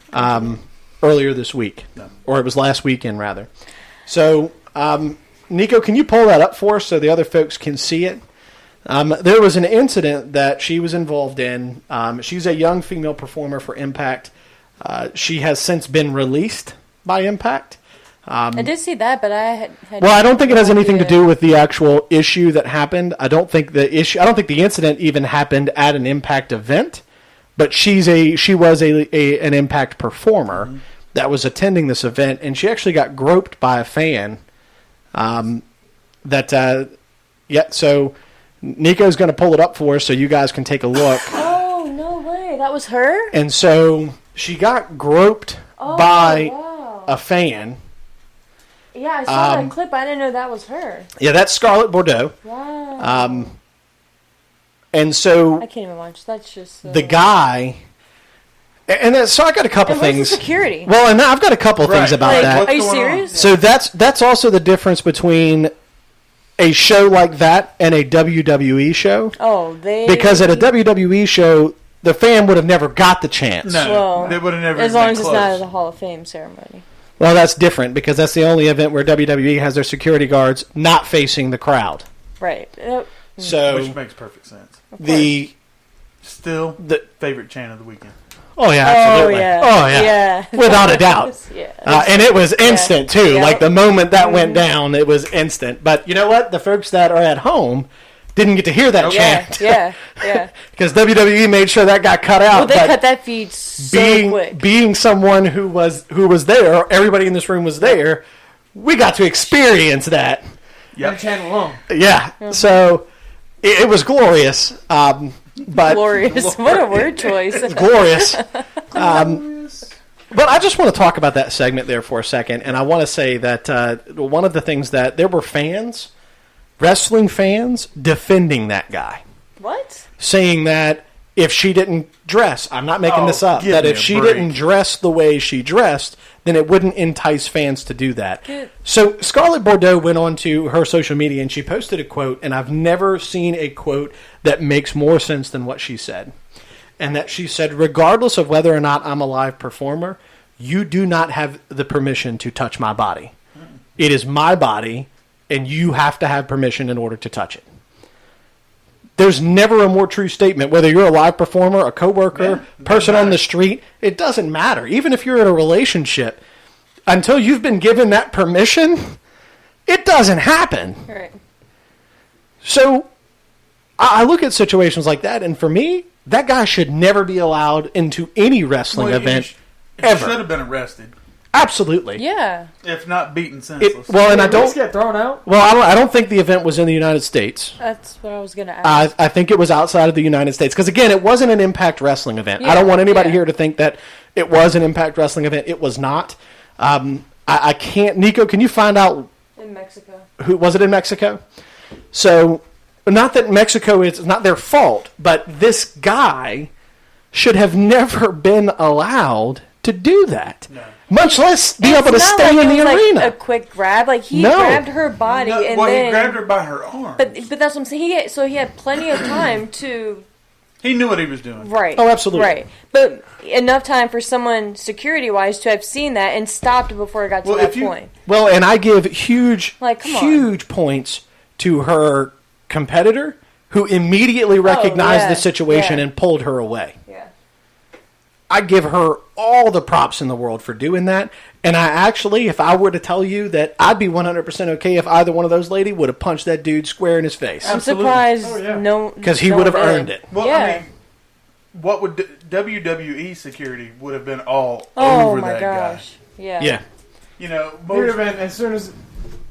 earlier this week? No. Or it was last weekend, rather. So, Nico, can you pull that up for us so the other folks can see it? There was an incident that she was involved in. She's a young female performer for Impact. She has since been released by Impact. I did see that, but I had. Well, I don't think it has no anything to idea. do with the actual issue that happened. I don't think the incident even happened at an Impact event. But she was an Impact performer that was attending this event, and she actually got groped by a fan. So Nico's going to pull it up for us so you guys can take a look. Oh no way! That was her. And so she got groped Oh, by wow. a fan. Yeah, I saw that clip. I didn't know that was her. Yeah, that's Scarlett Bordeaux. Wow. And so I can't even watch. That's just the guy, so I got a couple And where's the things. security? Well, and I've got a couple things Right. about Like, that. are you What's going on? serious? So that's also the difference between a show like that and a WWE show. Oh, they. Because at a WWE show, the fan would have never got the chance. No, Well, they would have never as been long as it's close. not at the Hall of Fame ceremony. Well, that's different because that's the only event where WWE has their security guards not facing the crowd. Right. So Which makes perfect sense. the Favorite chant of the weekend. oh yeah, absolutely. Oh yeah. Oh yeah. Without a doubt. Yeah. And it was instant too. Yeah. Like the moment that went down, it was instant. But you know what? The folks that are at home didn't get to hear that Yeah, chant. yeah. Because WWE made sure that got cut out. Well, they but cut that feed so quick. being someone who was there, everybody in this room was there, we got to experience that. That chant alone. Yeah. So it was glorious. But Glorious. What a word choice. glorious. But I just want to talk about that segment there for a second, and I want to say that one of the things that there were fans, wrestling fans, defending that guy, What? saying that if she didn't dress, I'm not making this up, give that me if a she break. didn't dress the way she dressed, then it wouldn't entice fans to do that. Good. So Scarlett Bordeaux went on to her social media and she posted a quote, and I've never seen a quote that makes more sense than what she said. And that she said, regardless of whether or not I'm a live performer, you do not have the permission to touch my body. It is my body, and you have to have permission in order to touch it. There's never a more true statement, whether you're a live performer, a coworker, person on the street, it doesn't matter. Even if you're in a relationship, until you've been given that permission, it doesn't happen. Right. So I look at situations like that, and for me, that guy should never be allowed into any wrestling event He ever. should have been arrested, Absolutely. Yeah. if not beaten senseless. And I Did Reese don't. get thrown out? Well, I don't think the event was in the United States. That's what I was going to ask. I think it was outside of the United States because again, it wasn't an Impact Wrestling event. I Yeah, don't want anybody yeah. here to think that it was an Impact Wrestling event. It was not. I can't. Nico, can you find out In Mexico. who was it in Mexico? So, not that Mexico is not their fault, but this guy should have never been allowed to do that. No. Much less be It's able to not stay like in it the was arena. Like a quick grab. Like he No. grabbed her body No, and well, then. he grabbed her by her arm. But that's what I'm saying. So he had plenty of time to. He knew what he was doing. Right. Oh, absolutely. Right. But enough time for someone security wise to have seen that and stopped before it got to Well, that if you- point. Well, and I give huge, Like, come on. huge points to her competitor who immediately recognized yeah, the situation yeah. and pulled her away. Yeah. I give her all the props in the world for doing that. And I actually, if I were to tell you that I'd be 100% okay if either one of those lady would have punched that dude square in his face. I'm Absolutely. surprised Oh, yeah. no. Because he no would have one did. earned it. Well, Yeah. I mean, what would WWE security would have been all Oh over my that gosh. Yeah. Yeah. guy? You know, He would have most, been as soon as,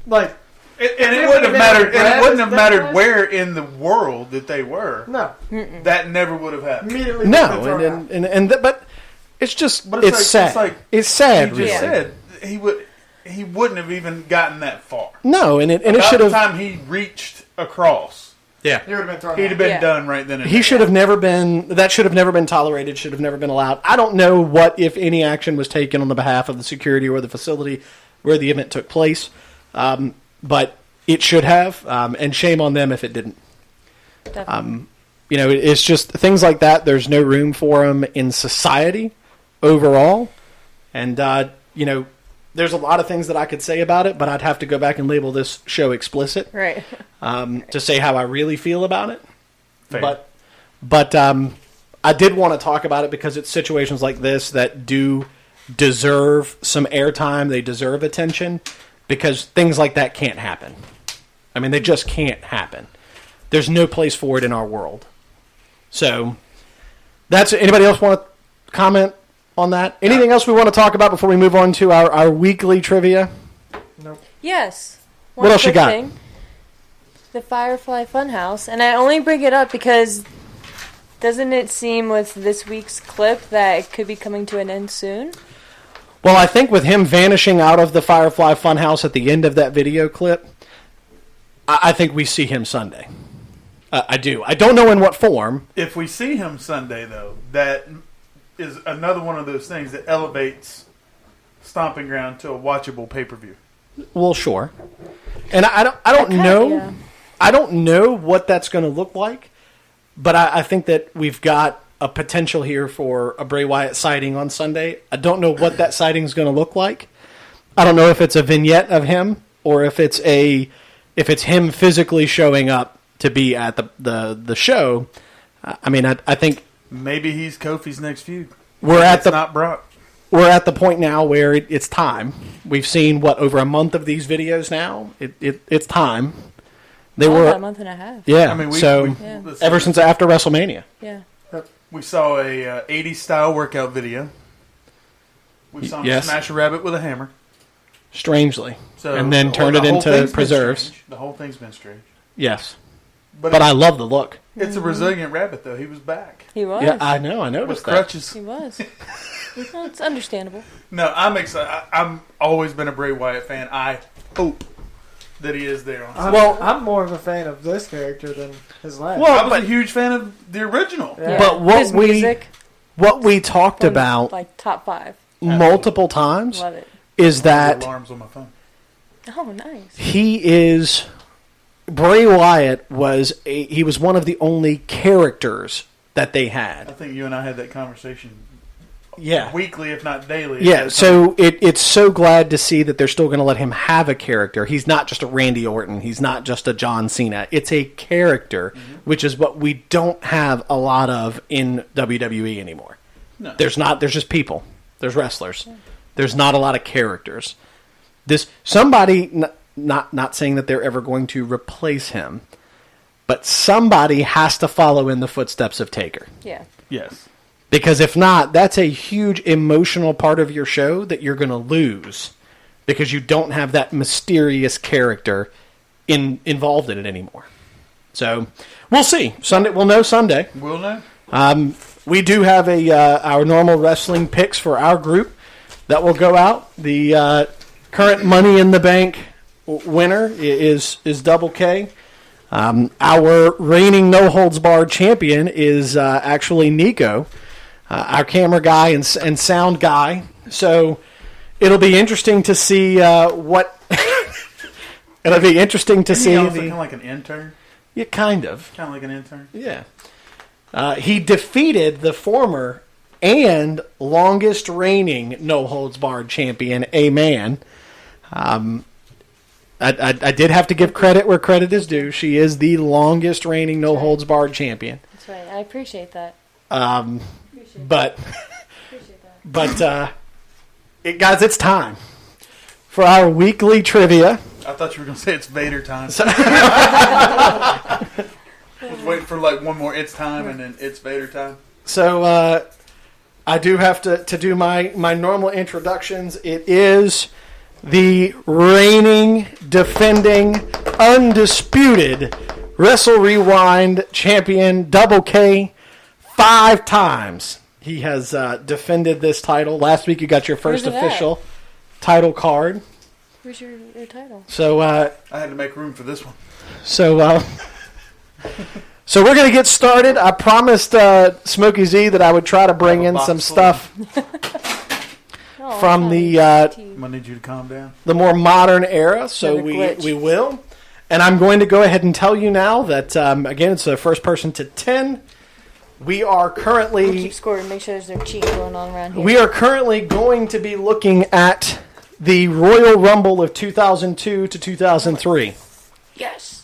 like, and They it would wouldn't have have been mattered. And it grabbed wouldn't have that mattered guy? where in the world that they were. no, That never would have happened. immediately. No, been thrown out. but it's just, But it's it's sad. it's like it's sad, He just really. said he wouldn't have even gotten that far. No, and it About should the have. time he reached across, Yeah. He would have been thrown he'd out. have been Yeah. done right then and He there. should have never been. That should have never been tolerated. Should have never been allowed. I don't know what, if any, action was taken on the behalf of the security or the facility where the event took place, but it should have. And shame on them if it didn't. Definitely. It's just things like that. There's no room for them in society overall, and there's a lot of things that I could say about it, but I'd have to go back and label this show explicit Right. to say how I really feel about it. Fair. But I did want to talk about it because it's situations like this that do deserve some airtime. They deserve attention because things like that can't happen. I mean, they just can't happen. There's no place for it in our world. So, that's anybody else want to comment on that? Anything else we want to talk about before we move on to our weekly trivia? Yes. What else you quick got? The Firefly Funhouse, and I only bring it up because doesn't it seem with this week's clip that it could be coming to an end soon? Well, I think with him vanishing out of the Firefly Funhouse at the end of that video clip, I think we see him Sunday. I do. I don't know in what form. If we see him Sunday, though, that is another one of those things that elevates Stomping Ground to a watchable pay-per-view. Well, sure. And I don't kinda- know. yeah. I don't know what that's going to look like, but I think that we've got a potential here for a Bray Wyatt sighting on Sunday. I don't know what that sighting is going to look like. I don't know if it's a vignette of him or if it's him physically showing up to be at the show. I mean, I think Maybe he's Kofi's next feud. we're at It's not Brock. we're at the point now where it's time. We've seen over a month of these videos now. It's time. They About were a month and a half. yeah. I mean, Yeah. let's ever see. since after WrestleMania. Yeah. We saw a 80s style workout video. We saw him Yes. smash a rabbit with a hammer. Strangely, So, and then well, turned the it whole into thing's been preserves. strange. The whole thing's been strange. Yes, But, but I love the look. it's a resilient rabbit, though. He was back He was. Yeah, I know. I with noticed that. crutches. He was. Well, it's understandable. No, I'm excited. I'm always been a Bray Wyatt fan. I hope that he is there on. Well- I'm more of a fan of this character than his last. Well, I was but- a huge fan of the original. Yeah. But what His we- music, What we talked one- about like top 5. multiple times Love it. is that Alarms on my phone. Oh, nice. he is Bray Wyatt he was one of the only characters that they I had. think you and I had that conversation Yeah. weekly, if not daily. Yeah, so it's so glad to see that they're still going to let him have a character. He's not just a Randy Orton. He's not just a John Cena. It's a character, which is what we don't have a lot of in WWE anymore. No. There's just people. There's wrestlers. There's not a lot of characters. Not saying that they're ever going to replace him, but somebody has to follow in the footsteps of Taker. Yeah. Yes. Because if not, that's a huge emotional part of your show that you're going to lose because you don't have that mysterious character involved in it anymore. So we'll see. Sunday, we'll know Sunday. Will know. We do have our normal wrestling picks for our group that will go out. The current Money in the Bank winner is Double K. Our reigning no holds barred champion is actually Nico. Our camera guy and sound guy. So it'll be interesting to see what. It'll be interesting to see. Isn't he also kind of like an intern? Yeah, kind of. Kind of like an intern? Yeah. He defeated the former and longest reigning no holds barred champion, Mann. I did have to give credit where credit is due. She is the longest reigning no holds barred champion. That's right. I appreciate that. But Appreciate that. guys, it's time for our weekly trivia. I thought you were going to say it's Vader time. I was waiting for like one more it's time and then it's Vader time. So I do have to do my normal introductions. It is the reigning, defending, undisputed Wrestle Rewind champion, Double K, 5 times. He has defended this title. Last week you got your first Where's it at? official title card. Where's your title? So I had to make room for this one. So we're going to get started. I promised Smokey Z that I would try to bring in some stuff Oh, from the I'm going to need you to calm down. more modern era, so Another glitch. we will. And I'm going to go ahead and tell you now that, again, it's the first person to 10. We are We'll currently keep score and make sure there's no cheat going on around here. going to be looking at the Royal Rumble of 2002 to 2003. Yes.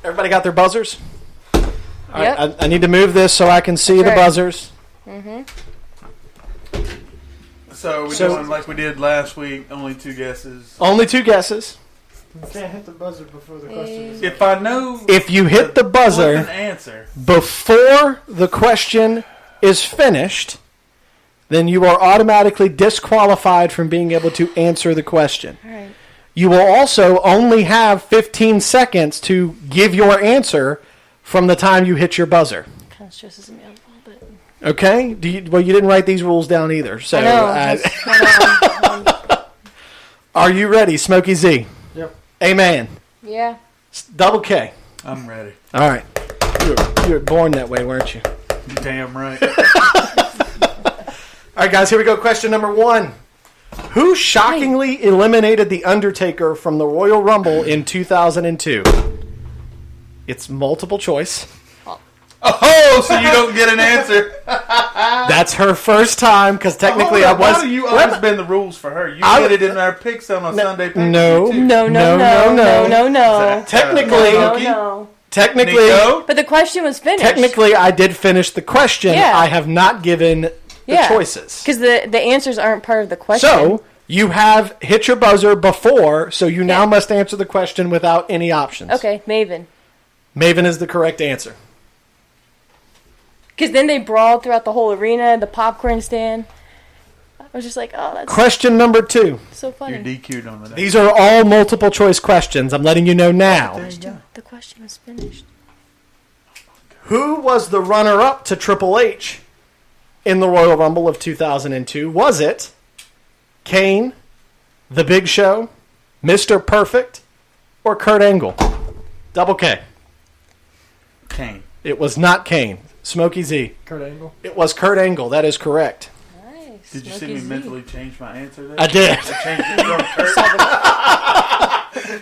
Everybody got their buzzers? All Yep. right, I need to move this so I can see That's the right. buzzers. So we're So- doing like we did last week, only 2 guesses. Only 2 guesses. You can't hit the buzzer before the question is. If I know If you hit the an buzzer answer, before the question is finished, then you are automatically disqualified from being able to answer the question. All right. You will also only have 15 seconds to give your answer from the time you hit your buzzer. Kind of stresses me out a little bit. Okay? You didn't write these rules down either. So, I know. I know. are you ready, Smokey Z? Yep. Amen. Yeah. Double K. I'm ready. All right. You were born that way, weren't you? You damn right. All right, guys, here we go. Question number 1. Who shockingly eliminated The Undertaker from the Royal Rumble in 2002? It's multiple choice. Oh, so you don't get an answer. That's her first time, because technically Hold I on, why was... do you always bend the rules for her? You I- did it in our picks on a Sunday pick. No. No. Technically, No. technically, Nico? But the question was finished. technically, I did finish the question. Yeah. I have not given the choices. Because the answers aren't part of the question. So, You have hit your buzzer before, so you now must answer the question without any options. Okay, Maven. Maven is the correct answer. Because then they brawled throughout the whole arena, the popcorn stand. I was just like, oh, that's Question number 2. so funny. You're DQ'd on the next. These are all multiple choice questions. I'm letting you know now. There you go. The question was finished. Who was the runner-up to Triple H in the Royal Rumble of 2002? Was it Kane, The Big Show, Mr. Perfect, or Kurt Angle? Double K. Kane. It was not Kane. Smokey Z. Kurt Angle. It was Kurt Angle. That is correct. Nice. Did you see Smokey me Z. mentally change my answer there? I did. I changed it from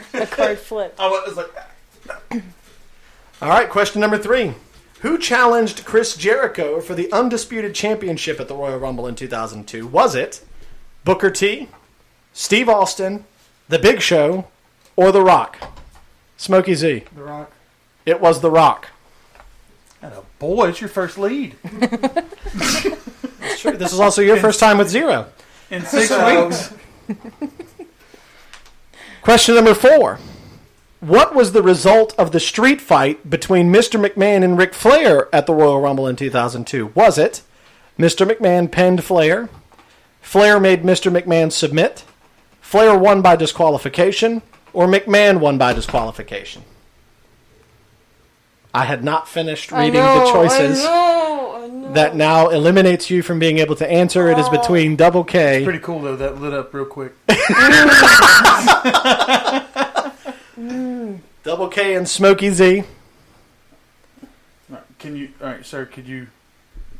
Kurt. The card flip. I was like, All right, question number 3. Who challenged Chris Jericho for the undisputed championship at the Royal Rumble in 2002? Was it Booker T, Steve Austin, The Big Show, or The Rock? Smokey Z. The Rock. It was The Rock. oh boy, it's your first lead. That's true. This is also your first time with 0. In 6 weeks. Question number 4. What was the result of the street fight between Mr. McMahon and Ric Flair at the Royal Rumble in 2002? Was it Mr. McMahon pinned Flair, Flair made Mr. McMahon submit, Flair won by disqualification, or McMahon won by disqualification? I had not finished reading the choices. I know. That now eliminates you from being able to answer. It is between Double K. Pretty cool though. That lit up real quick. Double K and Smokey Z. All right, can you? All right, sir. Could you?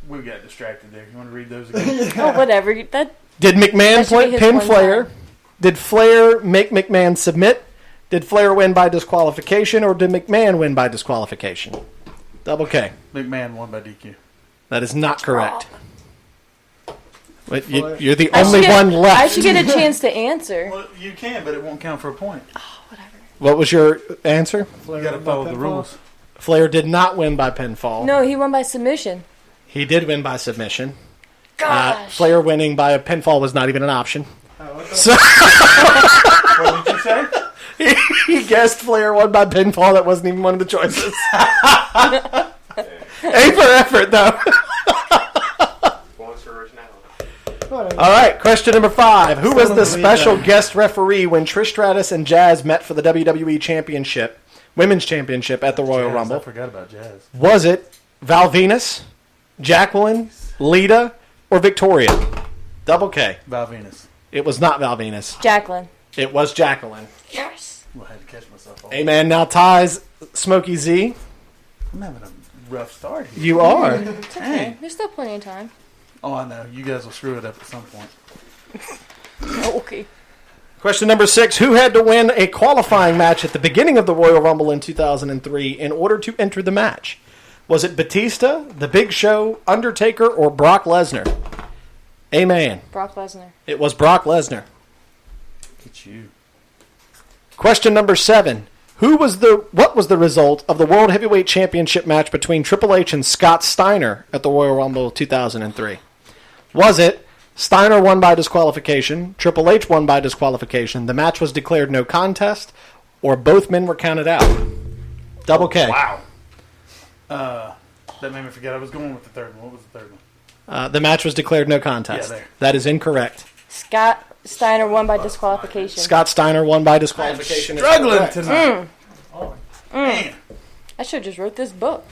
We got distracted there. You want to read those again? Oh, whatever. That Did McMahon That should be his pin one Flair? time. Did Flair make McMahon submit? Did Flair win by disqualification, or did McMahon win by disqualification? Double K. McMahon won by DQ. That is not correct. But Flair. you're the I should only get- one left. I should get a chance to answer. Well, you can, but it won't count for a point. What was your answer? You got to follow the rules. Flair did not win by pinfall. No, he won by submission. He did win by submission. Gosh. Flair winning by a pinfall was not even an option. So What did you say? he guessed Flair won by pinfall. That wasn't even one of the choices. A for effort, though. Points for originality. Whatever. All right, question number 5. Who was the Still special believe guest referee when Trish Stratus and Jazz met for the WWE Championship, Women's Championship at the Royal Jazz, Rumble? I forgot about Jazz. Was it Val Venus, Jacqueline, Lita, or Victoria? Double K. Val Venus. It was not Val Venus. Jacqueline. It was Jacqueline. Yes. Well, I had to catch myself. Amen. Now ties Smokey Z. I'm having a rough start here. You are. Dang. There's still plenty of time. Oh, I know. You guys will screw it up at some point. Oh, okay. Question number 6. Who had to win a qualifying match at the beginning of the Royal Rumble in 2003 in order to enter the match? Was it Batista, The Big Show, Undertaker, or Brock Lesnar? Amen. Brock Lesnar. It was Brock Lesnar. Get you. Question number 7. What was the result of the World Heavyweight Championship match between Triple H and Scott Steiner at the Royal Rumble 2003? Was it Steiner won by disqualification, Triple H won by disqualification, the match was declared no contest, or both men were counted out? Double K. Wow. That made me forget. I was going with the third one. What was the third one? The match was declared no contest. Yeah, there. That is incorrect. Scott Steiner won by disqualification. Scott Steiner won by disqualification. is Struggling correct. tonight. Man. I should have just wrote this book.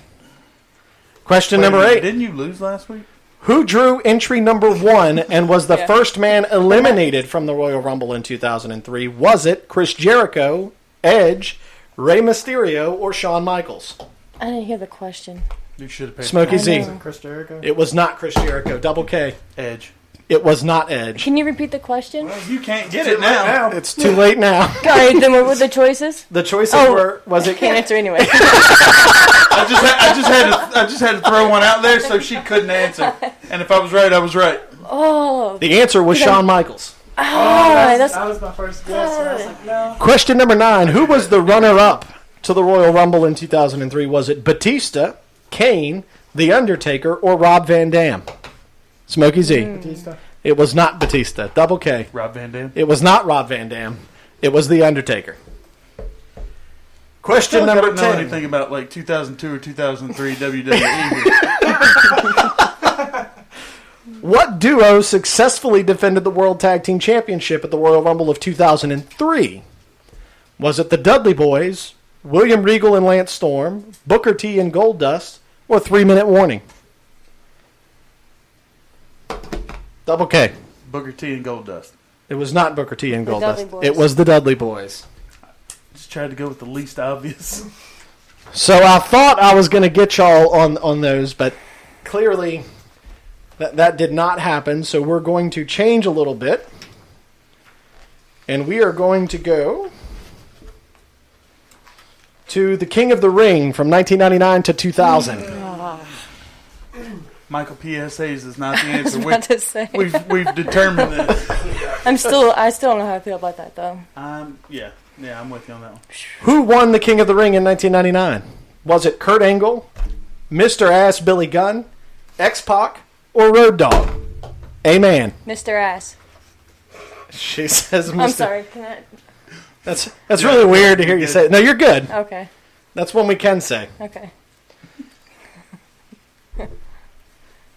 Question Wait a number minute, 8. Didn't you lose last week? Who drew entry number 1 and was the Yeah. first man eliminated from the Royal Rumble in 2003? Was it Chris Jericho, Edge, Rey Mysterio, or Shawn Michaels? I didn't hear the question. You should have paid Smokey I Z. know. Chris Jericho. It was not Chris Jericho. Double K. Edge. It was not Edge. Can you repeat the question? Well, you can't get it now. It's too late now. All right, then what were the choices? The choices Oh. were, was it Can't answer anyway. I just had to throw one out there so she couldn't answer. And if I was right, I was right. Oh, The answer was Shawn Michaels. that's That was my first guess. And I was like, no. Question number 9. Who was the runner-up to the Royal Rumble in 2003? Was it Batista, Kane, The Undertaker, or Rob Van Dam? Smokey Z. Batista. It was not Batista. Double K. Rob Van Dam. It was not Rob Van Dam. It was The Undertaker. Question Still number don't know 10. anything about like 2002 or 2003 WWE. What duo successfully defended the World Tag Team Championship at the Royal Rumble of 2003? Was it the Dudley Boys, William Regal and Lance Storm, Booker T and Goldust, or 3 Minute Warning? Double K. Booker T and Goldust. It was not Booker T and The Dudley Goldust. Boys. It was the Dudley Boys. Just tried to go with the least obvious. So I thought I was going to get y'all on those, but clearly that did not happen. So we're going to change a little bit. And we are going to go to the King of the Ring from 1999 to 2000. Michael PSAs is not the I was answer. about to say. We've determined this. I still don't know how I feel about that though. Yeah, I'm with you on that one. Who won the King of the Ring in 1999? Was it Kurt Angle, Mr. Ass Billy Gunn, X-Pac, or Road Dogg? Amen. Mr. Ass. She says Mr. I'm sorry. Can I? That's really weird to hear you say it. No, you're good. Okay. That's one we can say. Okay.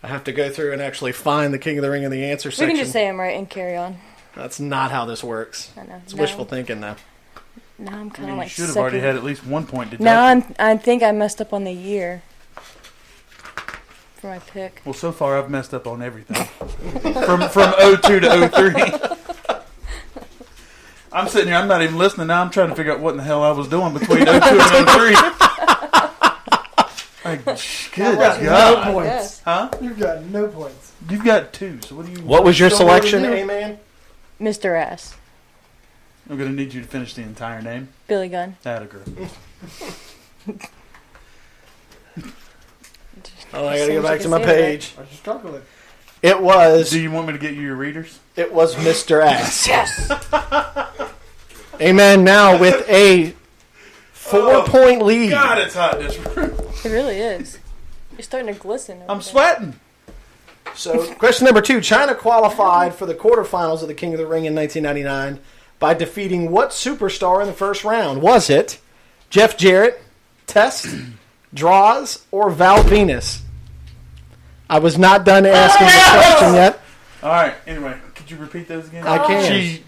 I have to go through and actually find the King of the Ring in the answer We section. can just say I'm right and carry on. That's not how this works. I know. It's wishful thinking, though. Now I'm I kind mean, of you like should have already second. had at least 1 point deducted. Now I think I messed up on the year for my pick. Well, so far I've messed up on everything. from 02 to 03. I'm sitting here, I'm not even listening now. I'm trying to figure out what in the hell I was doing between 02 and 03. Like, good got no God. points. Yes. Huh? You've got no points. You've got 2, so what do you... What was your still more than selection, you? Amen? Mr. Ass. I'm going to need you to finish the entire name. Billy Gunn. That'll girl. Oh, I gotta go Seems back like to a my save page. Are you struggling? It was Do you want me to get you your readers? Mr. Ass. Yes. Amen. Now with a 4-point lead. God, it's hot in this room. It really is. You're starting to glisten. over I'm there. sweating. So, question number 2. China qualified for the quarterfinals of the King of the Ring in 1999 by defeating what superstar in the first round? Was it Jeff Jarrett, Test, Draws, or Val Venus? I was not done asking the question yet. All right, anyway, could you repeat those again? I can. She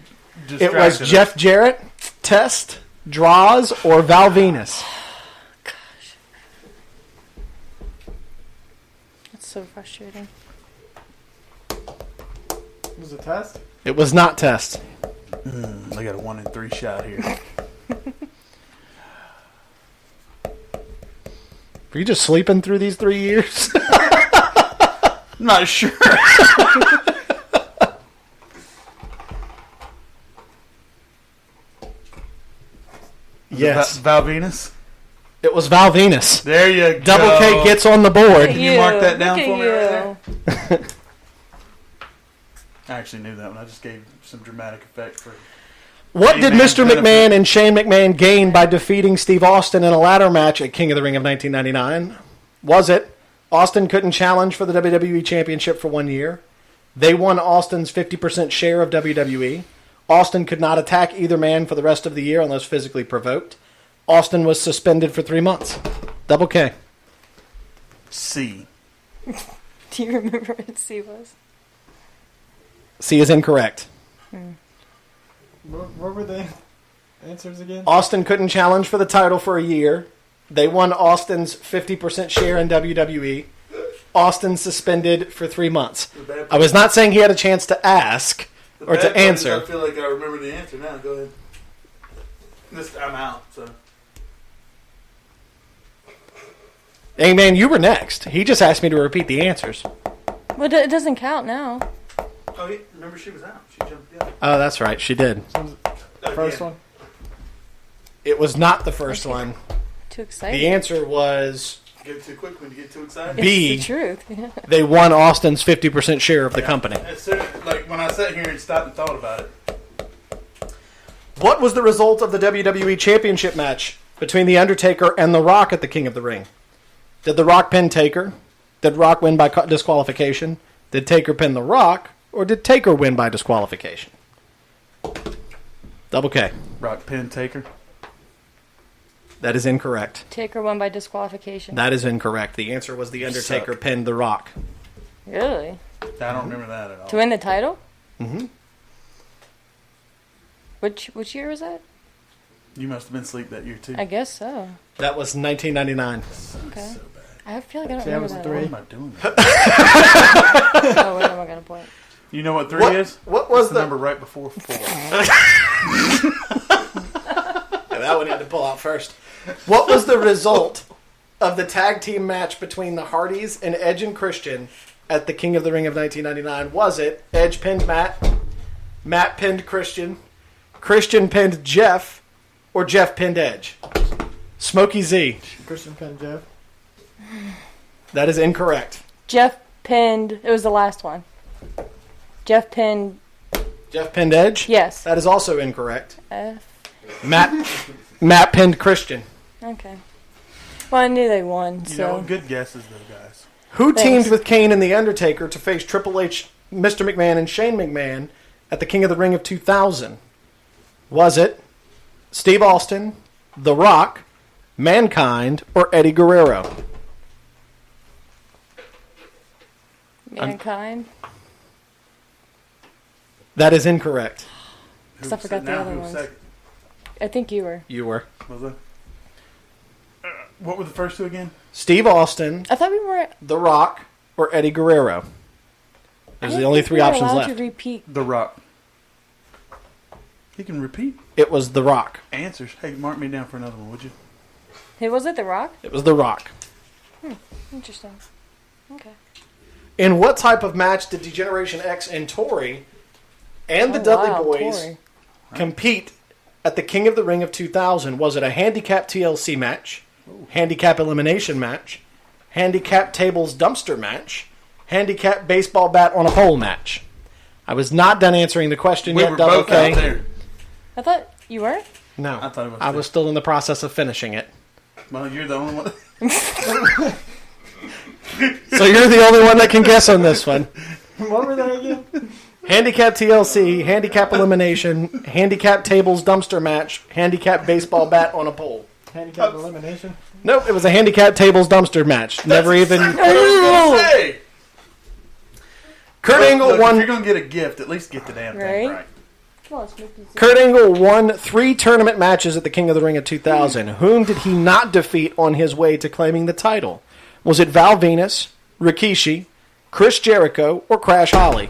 It was distracted us. Jeff Jarrett, Test, Draws, or Val Venus. That's so frustrating. Was it a test? It was not Test. I got a 1 in 3 shot here. Were you just sleeping through these 3 years? I'm not sure. Yes. Val Venus. It was Val Venus. There you go. Double K gets on the board. Can you mark that down Look for at me right you. there? I actually knew that one. I just gave some dramatic effect for. What did Amen. Mr. McMahon and Shane McMahon gain by defeating Steve Austin in a ladder match at King of the Ring of 1999? Was it Austin couldn't challenge for the WWE Championship for 1 year? They won Austin's 50% share of WWE. Austin could not attack either man for the rest of the year unless physically provoked. Austin was suspended for 3 months. Double K. C. Do you remember what C was? C is incorrect. What were the answers again? Austin couldn't challenge for the title for a year. They won Austin's 50% share in WWE. Austin suspended for 3 months. I was not saying he had a chance to ask or to answer. I feel like I remember the answer now. Go ahead. I'm out. So. Amen, you were next. He just asked me to repeat the answers. Well, it doesn't count now. Oh, yeah. Remember she was out. She jumped out. Oh, that's right. She did. First one? It was not the first one. Too excited. The answer was Get too quick when you get too excited. B. It's the truth. Yeah. They won Austin's 50% share of the company. As soon as, like when I sat here and stopped and thought about it. What was the result of the WWE Championship match between The Undertaker and The Rock at the King of the Ring? Did The Rock pin Taker? Did Rock win by disqualification? Did Taker pin The Rock? or did Taker win by disqualification? Double K. Rock, pin, Taker. That is incorrect. Taker won by disqualification. That is incorrect. The answer was The Undertaker pinned The Rock. Really? I don't remember that at all. To win the title? Mm-hmm. Which year was that? You must have been asleep that year, too. I guess so. That was 1999. Okay. So bad. I feel like I don't See, I remember was that. What 3. am I doing? Oh, wait, am I got a point? You know what 3 is? What was It's the number right before 4. That one had to pull out first. What was the result of the tag team match between the Hardys and Edge and Christian at the King of the Ring of 1999? Was it Edge pinned Matt, Matt pinned Christian, Christian pinned Jeff, or Jeff pinned Edge? Smokey Z. Christian pinned Jeff. That is incorrect. Jeff pinned. It was the last one. Jeff pinned. Jeff pinned Edge? Yes. That is also incorrect. F. Matt pinned Christian. Okay. Well, I knew they won, You so. know, good guesses, though, guys. Who Thanks. teamed with Kane and The Undertaker to face Triple H, Mr. McMahon, and Shane McMahon at the King of the Ring of 2000? Was it Steve Austin, The Rock, Mankind, or Eddie Guerrero? Mankind. That is incorrect. Because I forgot the Now, other who was ones. second? I think you were. You were. Was it? What were the first two again? Steve Austin, I thought we were. The Rock, or Eddie Guerrero. Those are the only three options allowed left. to repeat. The Rock. He can repeat It was The Rock. answers. Hey, mark me down for another one, would you? Hey, was it The Rock? It was The Rock. Interesting. Okay. In what type of match did Degeneration X and Tori and the Oh, Dudley wow, Boys Tori. compete at the King of the Ring of 2000? Was it a handicap TLC match, handicap elimination match, handicap tables dumpster match, handicap baseball bat on a pole match? I was not done answering the question We yet, were Double both out K. there. I thought you were? No, I thought it was I was still in the process of finishing it. Well, you're the only one. So you're the only one that can guess on this one. What were they again? Handicap TLC, handicap elimination, handicap tables dumpster match, handicap baseball bat on a pole. Handicap elimination. Nope, it was a handicap tables dumpster match. Never even. Hey! Kurt Look, Angle if won. you're going to get a gift, at least get the damn thing Right? right. Come on, Smokey Z. Kurt Angle won 3 tournament matches at the King of the Ring of 2000. Whom did he not defeat on his way to claiming the title? Was it Val Venus, Rikishi, Chris Jericho, or Crash Holly?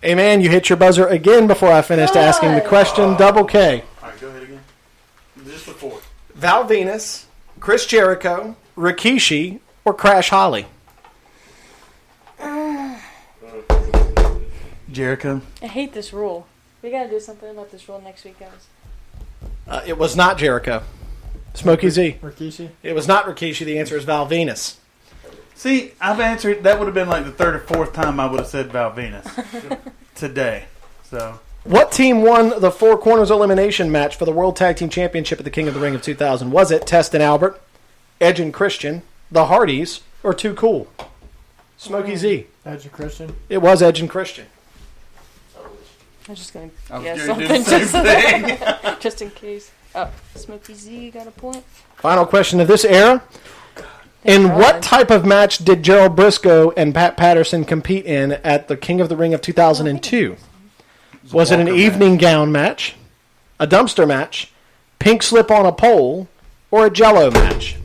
Hey man, you hit your buzzer again before I finished asking the question. Double K. All right, go ahead again. Just the 4. Val Venus, Chris Jericho, Rikishi, or Crash Holly? Jericho. I hate this rule. We gotta do something about this rule next week, guys. It was not Jericho. Smokey Z. Rikishi. It was not Rikishi. The answer is Val Venus. See, I've answered. That would have been like the 3rd or 4th time I would have said Val Venus today. So, What team won the Four Corners elimination match for the World Tag Team Championship at the King of the Ring of 2000? Was it Test and Albert, Edge and Christian, the Hardys, or Too Cool? Smokey Z. Edge and Christian. It was Edge and Christian. I'm just gonna I was guess going to something do the same thing. just in case. Oh, Smokey Z got a point. Final question of this era. In God. what type of match did Gerald Briscoe and Pat Patterson compete in at the King of the Ring of 2002? Was it an Walker evening gown match, a dumpster match, pink slip on a pole, or a jello match?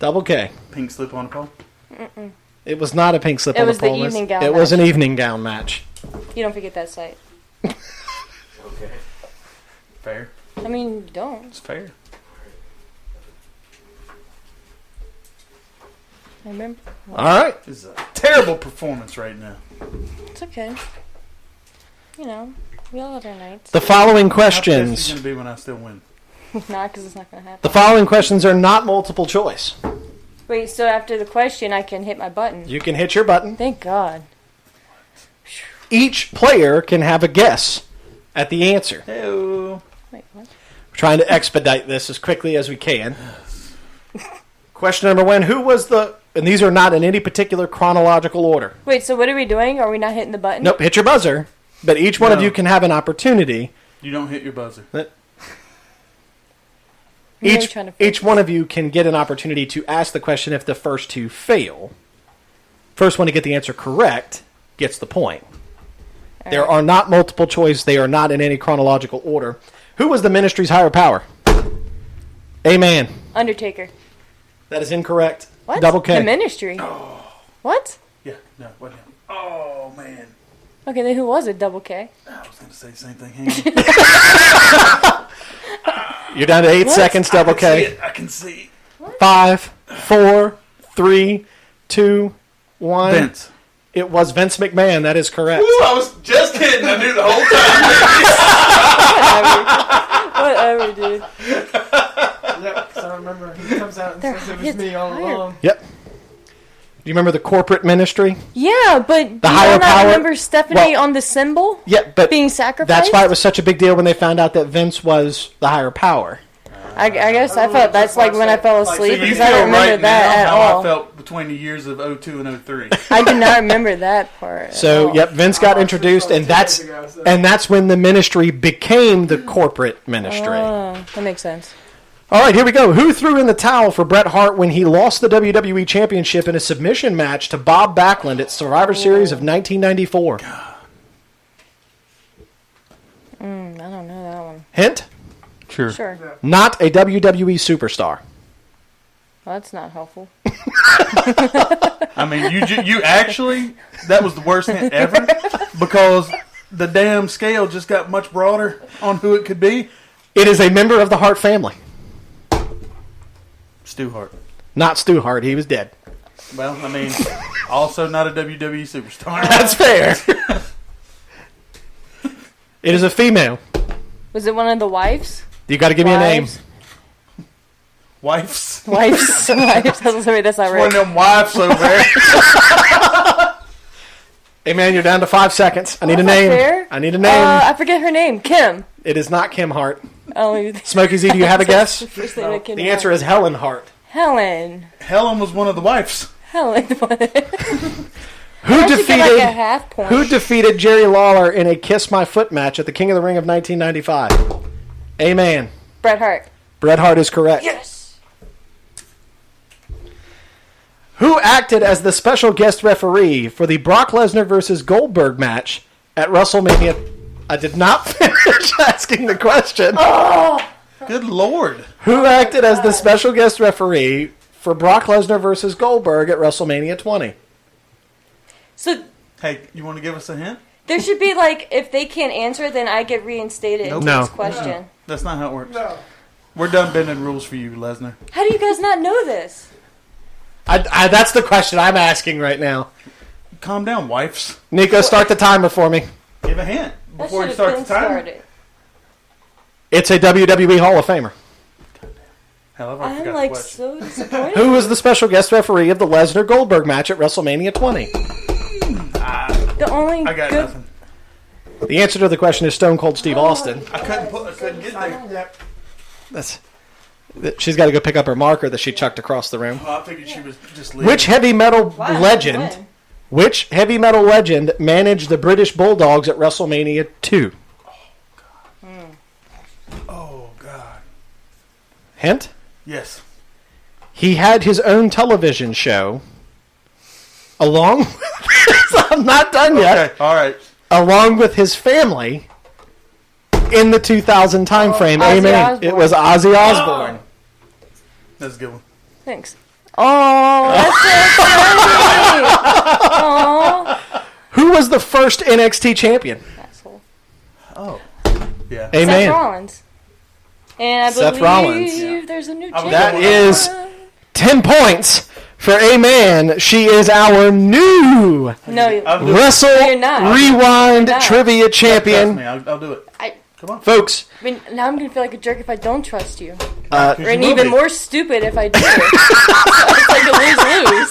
Double K. Pink slip on a pole. It was not a pink slip It on was a the pole. evening gown It was match. an evening gown match. You don't forget that site. Okay. Fair. I mean, you don't. It's fair. I remember. All right. This is a terrible performance right now. It's okay. You know, we all have our nights. The following How pissed you questions. going to be when I still win? Nah, because it's not gonna happen. The following questions are not multiple choice. Wait, so after the question, I can hit my button. You can hit your button. Thank God. Each player can have a guess at the answer. Hello. Wait, what? We're trying to expedite this as quickly as we can. Question number 1. Who was the And these are not in any particular chronological order. Wait, so what are we doing? Are we not hitting the button? Nope, hit your buzzer. But each one of you can have an opportunity. You don't hit your buzzer. Each one of you can get an opportunity to ask the question if the first two fail. First one to get the answer correct gets the point. There are not multiple choice. They are not in any chronological order. Who was the ministry's higher power? Amen. Undertaker. That is incorrect. What? Double K. The ministry. Oh. What? Yeah, no, what him? Oh, man. Okay, then who was it? Double K. I was going to say the same thing. Hang on. You're down to 8 seconds, Double K. I can see. 5, 4, 3, 2, 1. Vince. It was Vince McMahon. That is correct. Ooh, I was just kidding. I knew the whole time. Whatever, dude. Yep, because I remember he comes out and says it was me all along. Yep. Do you remember the corporate ministry? Yeah, but The do higher you not power- remember Stephanie well- on the symbol Yeah, but being sacrificed? that's why it was such a big deal when they found out that Vince was the higher power. I guess I felt that's like when I fell asleep You because I feel don't remember right that at now how all. I felt between the years of 02 and 03. I do not remember that part. at So, all. yep, Vince got introduced, and that's when the ministry became the corporate ministry. Oh, that makes sense. All right, here we go. Who threw in the towel for Bret Hart when he lost the WWE Championship in a submission match to Bob Backlund at Survivor Series of 1994? I don't know that one. Hint? Sure. Not a WWE superstar. Well, that's not helpful. I mean, you actually, that was the worst hint ever because the damn scale just got much broader on who it could be. It is a member of the Hart family. Stu Hart. Not Stu Hart. He was dead. Well, I mean, also not a WWE superstar. That's fair. It is a female. Was it one of the wives? You got to give me a name. Wives? Wives. Wives. Sorry, that's not One of right. them wives over there. Hey, man, you're down to 5 seconds. I need a That's not name. fair. I need a name. I forget her name. Kim. It is not Kim Hart. Oh, Smokey Z, do you have a guess? the first thing that came The to answer mind. is Helen Hart. Helen. Helen was one of the wives. Helen. Who I should get like a defeated half point. Who defeated Jerry Lawler in a Kiss My Foot match at the King of the Ring of 1995? Amen. Bret Hart. Bret Hart is correct. Yes. Who acted as the special guest referee for the Brock Lesnar versus Goldberg match at WrestleMania? I did not finish asking the question. Good Lord. Who acted as the special guest referee for Brock Lesnar versus Goldberg at WrestleMania 20? So Hey, you want to give us a hint? there should be like, if they can't answer, then I get reinstated into No. this question. That's not how it works. No. We're done bending rules for you, Lesnar. How do you guys not know this? That's the question I'm asking right now. Calm down, wives. Nico, start the timer for me. Give a hint That before should you have start been the timer. started. It's a WWE Hall of Famer. Hell, I I'm forgot like the question. so disappointed. Who was the special guest referee of the Lesnar Goldberg match at WrestleMania 20? The only I got good nothing. The answer to the question is Stone Cold Steve Austin. I couldn't get there. Yep. She's got to go pick up her marker that she chucked across the room. Oh, I figured she was just leaving. Which heavy metal Wow, legend? win. Which heavy metal legend managed the British Bulldogs at WrestleMania 2? Oh, God. Hint? Yes. He had his own television show. Along, I'm not done yet. Okay, all right. Along with his family, in the 2000 time frame. Ozzy Amen. Osbourne. It was Ozzy Osbourne. That's a good one. Thanks. Oh, that's so funny. Oh, Who was the first NXT champion? asshole. Oh. Yeah. Seth Amen. Rollins. And I Seth believe Rollins. there's a new I was That champion. is 10 points for Amen. She is our new No, you. I'll do it. Wrestle you're not. Rewind You're not. Trivia Trust champion. me, I'll do it. Come on. Folks, I mean, now I'm gonna feel like a jerk if I don't trust you, uh, You or an will even be. more stupid if I do. It's like a lose-lose.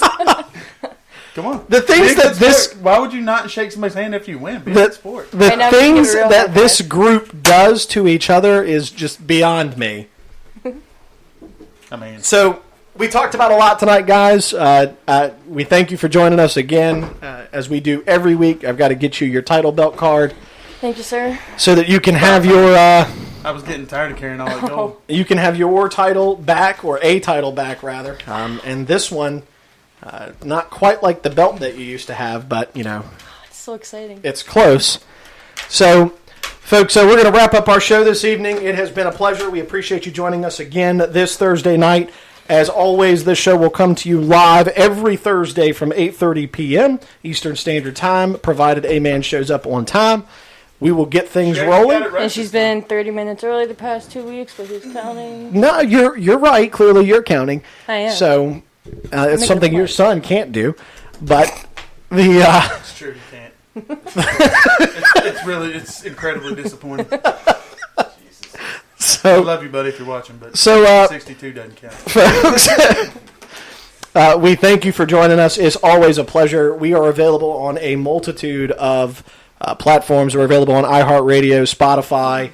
Come on. the things Big that this sport. Why would you not shake somebody's hand after you win? Big the, sport. the Right now we can things give a real that high this five. group does to each other is just beyond me. I mean, So we talked about a lot tonight, guys. We thank you for joining us again, as we do every week. I've got to get you your title belt card Thank you, sir. so that you can have your I was getting tired of carrying all that gold. you can have your title back, or a title back rather. And this one, not quite like the belt that you used to have, but It's so exciting. it's close. So, folks, we're going to wrap up our show this evening. It has been a pleasure. We appreciate you joining us again this Thursday night. As always, this show will come to you live every Thursday from 8:30 p.m. Eastern Standard Time, provided A Man shows up on time. We will get things rolling. And she's been 30 minutes early the past 2 weeks, but who's counting? No, you're right. Clearly, you're counting. I am. So it's making something a your point. son can't do. But the It's true, you can't. It's incredibly disappointing. I so love you, buddy, if you're watching, but So, 62 doesn't count. folks, we thank you for joining us. It's always a pleasure. We are available on a multitude of platforms. We're available on iHeartRadio, Spotify,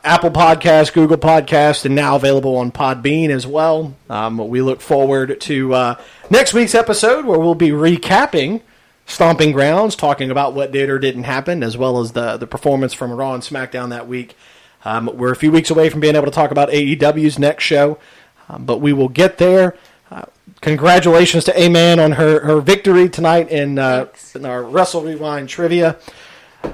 Apple Podcasts, Google Podcasts, and now available on Podbean as well. We look forward to next week's episode, where we'll be recapping Stomping Grounds, talking about what did or didn't happen, as well as the performance from Raw and SmackDown that week. We're a few weeks away from being able to talk about AEW's next show, but we will get there. Congratulations to A-Man on her victory tonight in our Wrestle Rewind trivia.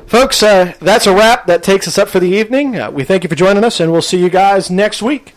Folks, that's a wrap. That takes us up for the evening. We thank you for joining us, and we'll see you guys next week.